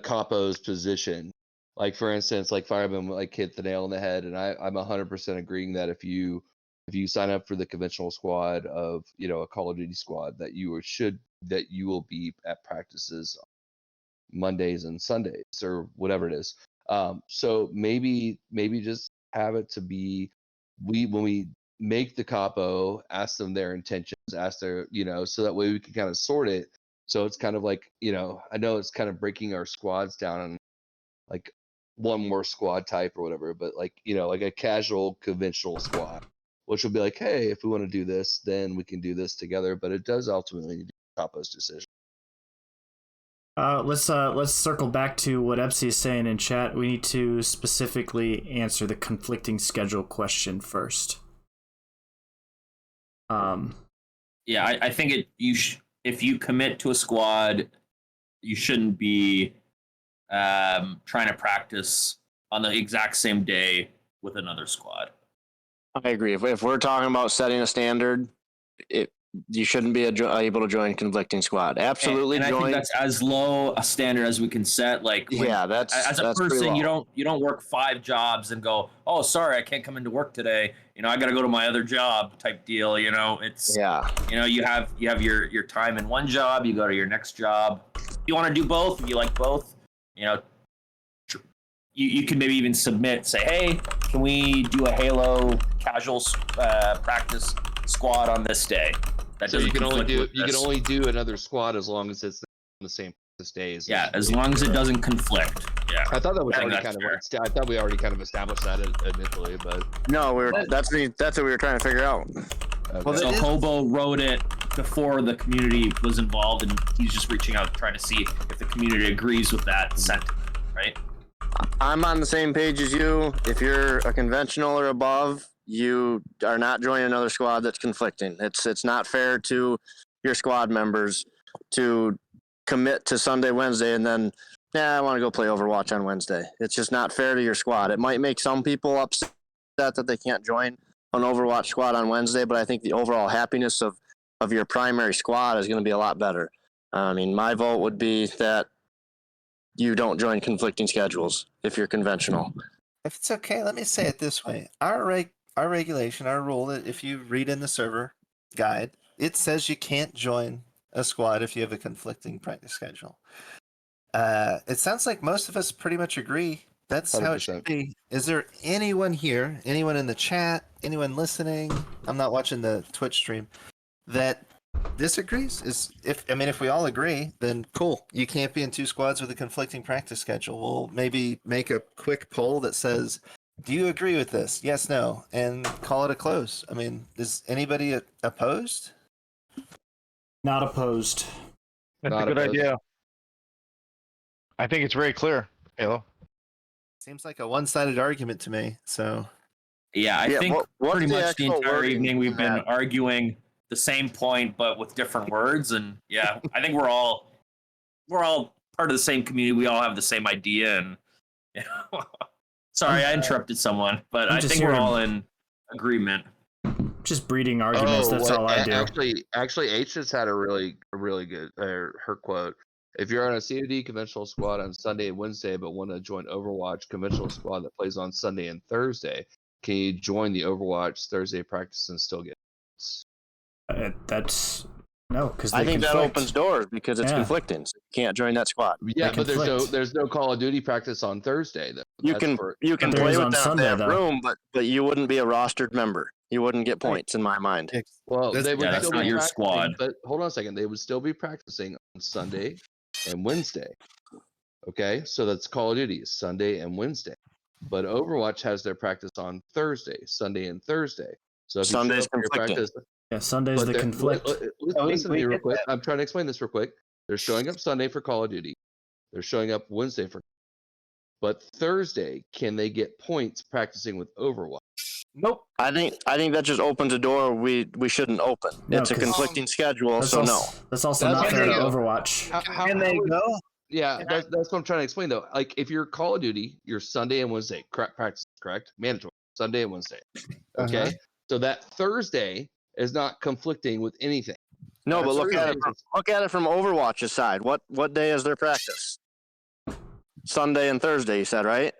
capo's position. Like for instance, like Fireman like hit the nail on the head, and I'm 100% agreeing that if you sign up for the conventional squad of a Call of Duty squad, that you will be at practices Mondays and Sundays or whatever it is. So maybe just have it to be when we make the capo, ask them their intentions, ask their so that way we can kind of sort it. So it's kind of like I know it's kind of breaking our squads down on like one more squad type or whatever, but like like a casual conventional squad, which will be like, hey, if we want to do this, then we can do this together. But it does ultimately need to be capo's decision. Let's circle back to what Epsi is saying in chat. We need to specifically answer the conflicting schedule question first. Yeah, I think if you commit to a squad, you shouldn't be trying to practice on the exact same day with another squad. I agree. If we're talking about setting a standard, you shouldn't be able to join conflicting squad. Absolutely, and I think that's as low a standard as we can set. Like, as a person, you don't work 5 jobs and go, oh, sorry, I can't come into work today. I got to go to my other job type deal. It's you have your time in one job, you go to your next job. If you want to do both, if you like both, you can maybe even say, hey, can we do a Halo casual practice squad on this day? So you can only do another squad as long as it's on the same days. Yeah, as long as it doesn't conflict. Yeah, I thought that was already kind of. I thought we already kind of established that initially, but no, that's what we were trying to figure out. Okay. Well, so Hobo wrote it before the community was involved, and he's just reaching out trying to see if the community agrees with that sentiment, right? I'm on the same page as you. If you're a conventional or above, you are not joining another squad that's conflicting. It's not fair to your squad members to commit to Sunday, Wednesday, and then, I want to go play Overwatch on Wednesday. It's just not fair to your squad. It might make some people upset that they can't join an Overwatch squad on Wednesday, but I think the overall happiness of your primary squad is going to be a lot better. My vote would be that you don't join conflicting schedules if you're conventional. If it's okay, let me say it this way. Our regulation, our rule, that if you read in the server guide, it says you can't join a squad if you have a conflicting practice schedule. It sounds like most of us pretty much agree. That's 100%. How it should be. Is there anyone here, anyone in the chat, anyone listening, I'm not watching the Twitch stream, that disagrees if we all agree, then cool. You can't be in 2 squads with a conflicting practice schedule. We'll maybe make a quick poll that says, do you agree with this? Yes, no, and call it a close. I mean, is anybody opposed? Not opposed. That's Not a good opposed. idea. I think it's very clear, Halo. Seems like a one-sided argument to me. So Yeah, I Yeah, think what's pretty the much the actual entire wording evening we've in been that? arguing the same point, but with different words. And yeah, I think we're all part of the same community. We all have the same idea. And sorry, I interrupted someone, but I'm I just think we're here to- all in agreement. Just breeding arguments. That's all I do. Actually, H just had a really good her quote. If you're on a COD conventional squad on Sunday and Wednesday, but want to join Overwatch conventional squad that plays on Sunday and Thursday, can you join the Overwatch Thursday practice and still get? That's no, because I think conflict. that opens doors because it's Yeah. conflicting. So you can't join that squad. Yeah, They but conflict. there's no Call of Duty practice on Thursday though. You That's can for- you can But there play is with on them if Sunday, they have though. room, but you wouldn't be a rostered member. You wouldn't get points in my mind. Well, they would Yeah, that's still not be your practicing, squad. But hold on a second, they would still be practicing on Sunday and Wednesday. Okay, so that's Call of Duty Sunday and Wednesday, but Overwatch has their practice on Thursday, Sunday and Thursday. So if Sunday's you show up for your conflicting. practice, Yeah, Sunday's but the they're- conflict. Listen to we me real get quick. I'm trying to explain this real quick. They're showing up Sunday for Call of Duty. They're showing up Wednesday for, but Thursday, can they get points practicing with Overwatch? nope. I think that just opens a door we shouldn't open. No, It's a 'cause- conflicting schedule, That's so also, no. That's also That's not fair to okay, though. Overwatch. Can they go? Yeah, that's what I'm trying to explain though. Like if you're Call of Duty, you're Sunday and Wednesday practice, correct? Mandatory Sunday and Wednesday. Okay, so that Thursday is not conflicting with anything. No, That's but look at Thursday. it from Overwatch's side. What day is their practice? Sunday and Thursday, you said, right?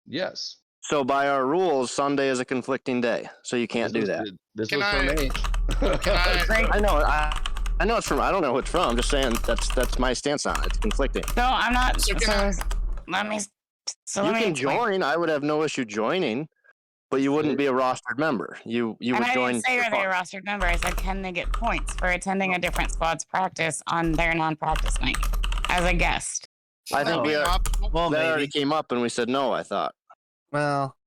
Yes. So by our rules, Sunday is a conflicting day, so you can't do that. This Can was I- from H. Can I? I know. I know it's from. I don't know who it's from. I'm just saying that's my stance on it. It's conflicting. No, I'm not. So So, can let me. So You let me can explain. join. I would have no issue joining, but you wouldn't be a rostered member. You And would I join. didn't say for are they a fun. rostered member. I said, can they get points for attending a different squad's practice on their non-practice night as a guest? I think we are. Well, That already maybe. came up, and we said no. I thought. Well,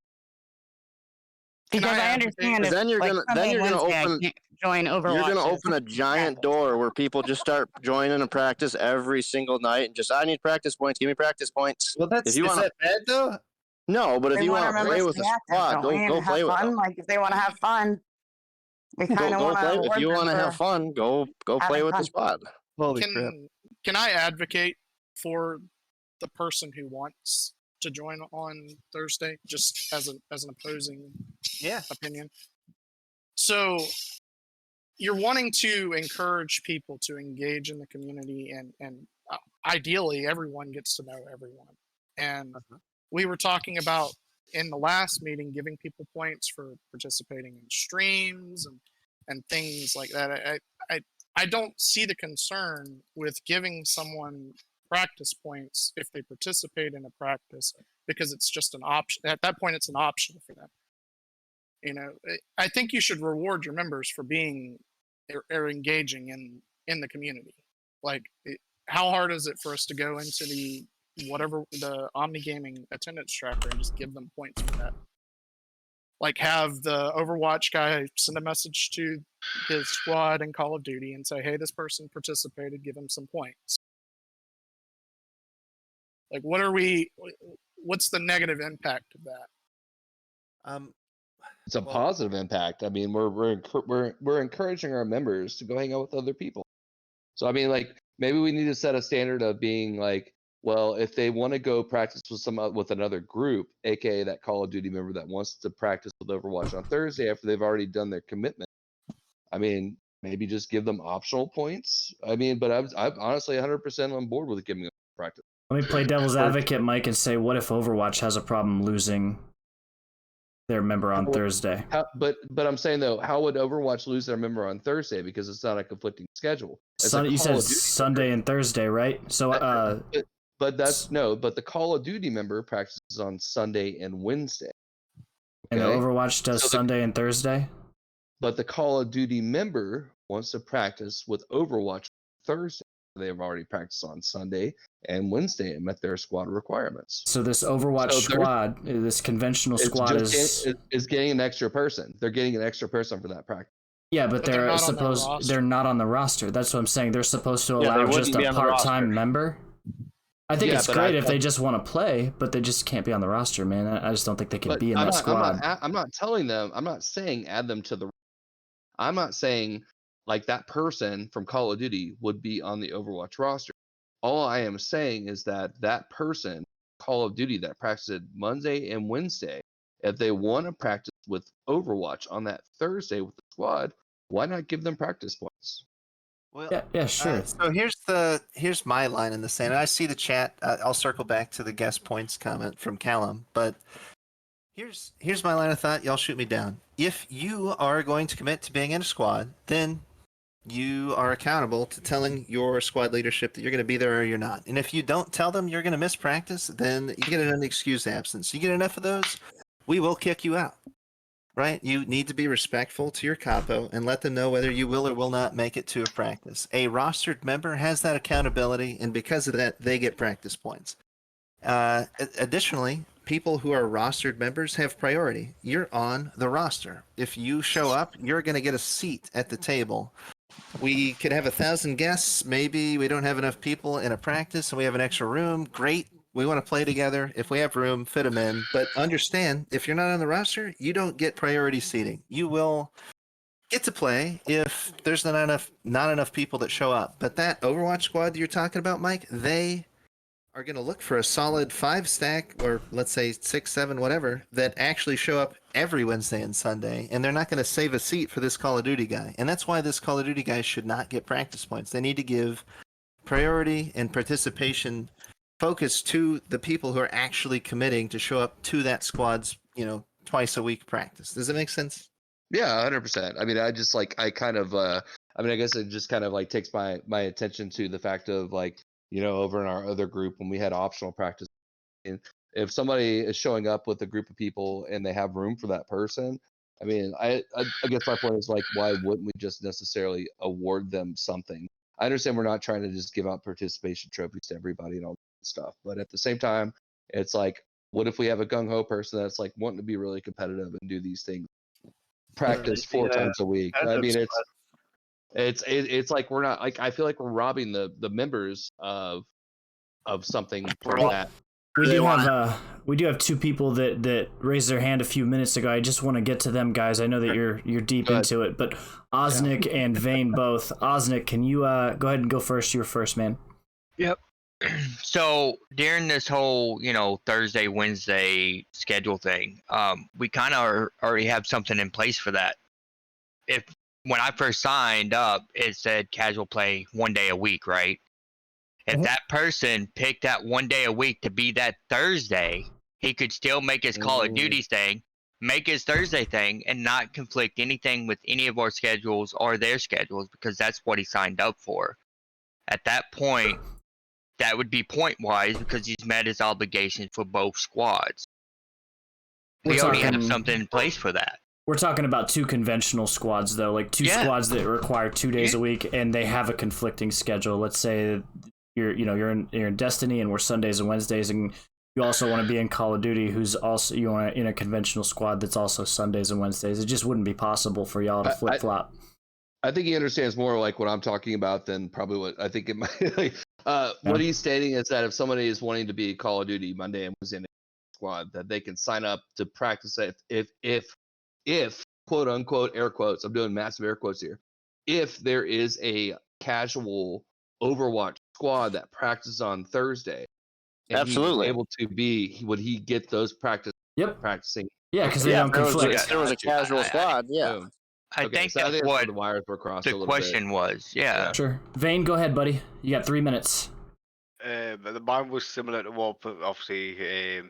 Can Because I I advocate- understand if Then you're like, gonna- Sunday then you're and gonna Wednesday, open- I can't join Overwatch. You're going to open a giant door where people just start joining a practice every single night and just, I need practice points. Give me practice points. well, If you is wanna- that bad though? No, but if They you want want to members play with be a active, squad, don't we, go and play have with fun. them. Like if they want to have fun, we Go, kind of go want play. to. If you want to have fun, go play having with the fun. squad. Holy crap! Can I advocate for the person who wants to join on Thursday, just as an opposing opinion? So you're wanting to encourage people to engage in the community, and ideally everyone gets to know everyone. And we were talking about in the last meeting giving people points for participating in streams and things like that. I don't see the concern with giving someone practice points if they participate in a practice, because it's just an option. At that point, it's an option for them. You know, I think you should reward your members for being or engaging in the community. Like, how hard is it for us to go into the Omni Gaming attendance tracker and just give them points for that? Like, have the Overwatch guy send a message to his squad in Call of Duty and say, hey, this person participated, give him some points. Like, what's the negative impact of that? It's a positive impact. I mean, we're encouraging our members to go hang out with other people. So I mean, like maybe we need to set a standard of being like, well, if they want to go practice with another group, aka that Call of Duty member that wants to practice with Overwatch on Thursday after they've already done their commitment, I mean, maybe just give them optional points. I mean, but I'm honestly 100% on board with giving them practice. Let me play devil's advocate, Mike, and say, what if Overwatch has a problem losing their member on Thursday? But I'm saying though, how would Overwatch lose their member on Thursday because it's not a conflicting schedule? You said Sunday and Thursday, right? So but the Call of Duty member practices on Sunday and Wednesday. Okay? And Overwatch does Sunday and Thursday? But the Call of Duty member wants to practice with Overwatch Thursday. They've already practiced on Sunday and Wednesday and met their squad requirements. So this Overwatch squad, this conventional squad is getting an extra person. They're getting an extra person for that practice. Yeah, but they're not on the roster. That's what I'm saying. They're supposed to allow just a part-time member. I think it's great if they just want to play, but they just can't be on the roster, man. I just don't think they can be in that squad. I'm not telling them. I'm not saying add them to the. I'm not saying like that person from Call of Duty would be on the Overwatch roster. All I am saying is that that person, Call of Duty, that practiced Monday and Wednesday, if they want to practice with Overwatch on that Thursday with the squad, why not give them practice points? Well, yeah, sure. So here's my line in the sand. I see the chat. I'll circle back to the guest points comment from Callum, but here's my line of thought. Y'all shoot me down. If you are going to commit to being in a squad, then you are accountable to telling your squad leadership that you're going to be there or you're not. And if you don't tell them you're going to miss practice, then you get an unexcused absence. You get enough of those, we will kick you out. Right? You need to be respectful to your capo and let them know whether you will or will not make it to a practice. A rostered member has that accountability, and because of that, they get practice points. Additionally, people who are rostered members have priority. You're on the roster. If you show up, you're going to get a seat at the table. We could have 1,000 guests. Maybe we don't have enough people in a practice and we have an extra room. Great. We want to play together. If we have room, fit them in. But understand, if you're not on the roster, you don't get priority seating. You will get to play if there's not enough people that show up. But that Overwatch squad that you're talking about, Mike, they are going to look for a solid 5 stack, or let's say 6, 7, whatever, that actually show up every Wednesday and Sunday. And they're not going to save a seat for this Call of Duty guy. And that's why this Call of Duty guy should not get practice points. They need to give priority and participation focus to the people who are actually committing to show up to that squad's, twice a week practice. Does it make sense? Yeah, 100%. I mean, I guess it just kind of like takes my attention to the fact of like, over in our other group when we had optional practice, and if somebody is showing up with a group of people and they have room for that person, I mean, I guess my point is like, why wouldn't we just necessarily award them something? I understand we're not trying to just give out participation trophies to everybody and all that stuff, but at the same time, it's like, what if we have a gung-ho person that's like wanting to be really competitive and do these things, practice 4 times a week? I mean, it's like we're not, like, I feel like we're robbing the members of something from that. We do have 2 people that raised their hand a few minutes ago. I just want to get to them, guys. I know that you're deep into it, but Osnick and Vane both. Osnick, can you go ahead and go first? You're first, man. Yep. So during this whole, Thursday, Wednesday schedule thing, we kind of already have something in place for that. When I first signed up, it said casual play 1 day a week, right? If that person picked that 1 day a week to be that Thursday, he could still make his Call of Duty thing, make his Thursday thing, and not conflict anything with any of our schedules or their schedules, because that's what he signed up for. At that point, that would be point-wise because he's met his obligations for both squads. We already have something in place for that. We're talking about 2 conventional squads, though, like 2 squads that require 2 days a week, and they have a conflicting schedule. Let's say you're in Destiny, and we're Sundays and Wednesdays, and you also want to be in Call of Duty, who's also in a conventional squad that's also Sundays and Wednesdays. It just wouldn't be possible for y'all to flip flop. I think he understands more like what I'm talking about than probably what I think it might. What he's stating is that if somebody is wanting to be Call of Duty Monday and Wednesday squad, that they can sign up to practice it if quote unquote air quotes, I'm doing massive air quotes here, if there is a casual Overwatch squad that practices on Thursday, and absolutely able to be, would he get those practicing? Yeah, because they don't conflict. If there was a casual squad, yeah. I think that's what the wires were crossed. The question was. Yeah. Sure. Vane, go ahead, buddy. You got 3 minutes. Mine was similar to what, obviously,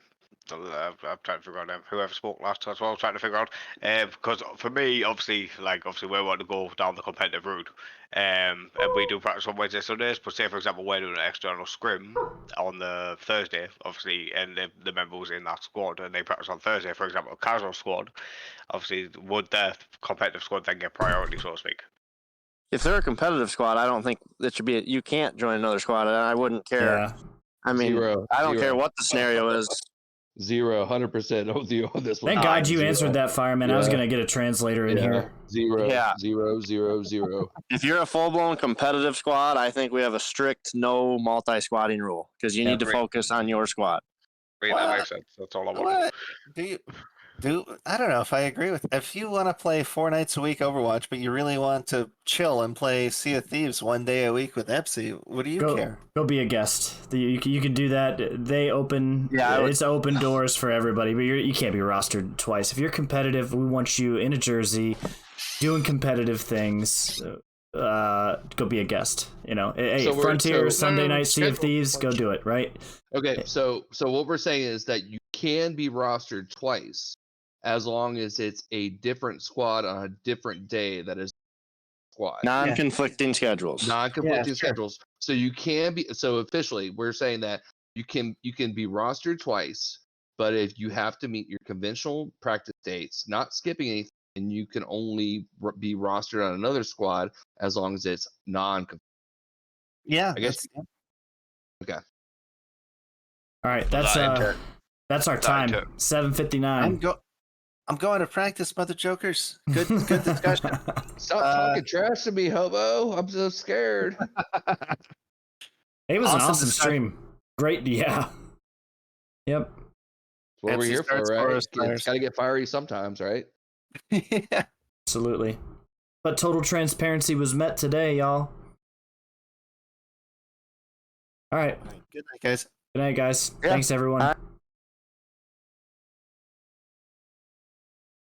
I'm trying to figure out whoever spoke last. That's what I was trying to figure out. Because for me, obviously, we want to go down the competitive route. And we do practice on Wednesday, Sundays. But say, for example, we're doing an external scrim on the Thursday, obviously, and the member was in that squad, and they practice on Thursday. For example, a casual squad, obviously, would the competitive squad then get priority, so to speak? if they're a competitive squad, I don't think it should be. You can't join another squad, and I wouldn't care. Yeah. I mean, I don't care what the scenario is. 100% with you on this one. Thank God you answered that, Fireman. I was gonna get a translator in here. 0, Yeah. 0, 0, 0. If you're a full-blown competitive squad, I think we have a strict no multi-squadding rule because you need to focus on your squad. That makes sense. That's all I want. I don't know if I agree with. If you want to play 4 nights a week Overwatch, but you really want to chill and play Sea of Thieves 1 day a week with Epsi, what do you care? Go be a guest. You can do that. They open. Yeah, it's open doors for everybody, but you can't be rostered twice. If you're competitive, we want you in a jersey, doing competitive things. Go be a guest. You know, hey, So Frontier Sunday night Sea of Thieves. Go do it. Right. Okay, so what we're saying is that you can be rostered twice, as long as it's a different squad on a different day that is squad. Non-conflicting schedules. Non-conflicting schedules. So you can be. So officially, we're saying that you can be rostered twice, but if you have to meet your conventional practice dates, not skipping anything, and you can only be rostered on another squad as long as it's non-conflicting. Yeah, I guess. Okay. All right, that's our time. 7:59. I'm going to practice, mother jokers. Good discussion. Stop talking trash to me, hobo. I'm so scared. It was an awesome discussion. stream. Great, yeah. Yep. That's what we're here for, right? It's got to get fiery sometimes, right? Yeah. Absolutely. But total transparency was met today, y'all. All right. Good night, guys. Good night, guys. Yeah. Thanks, everyone.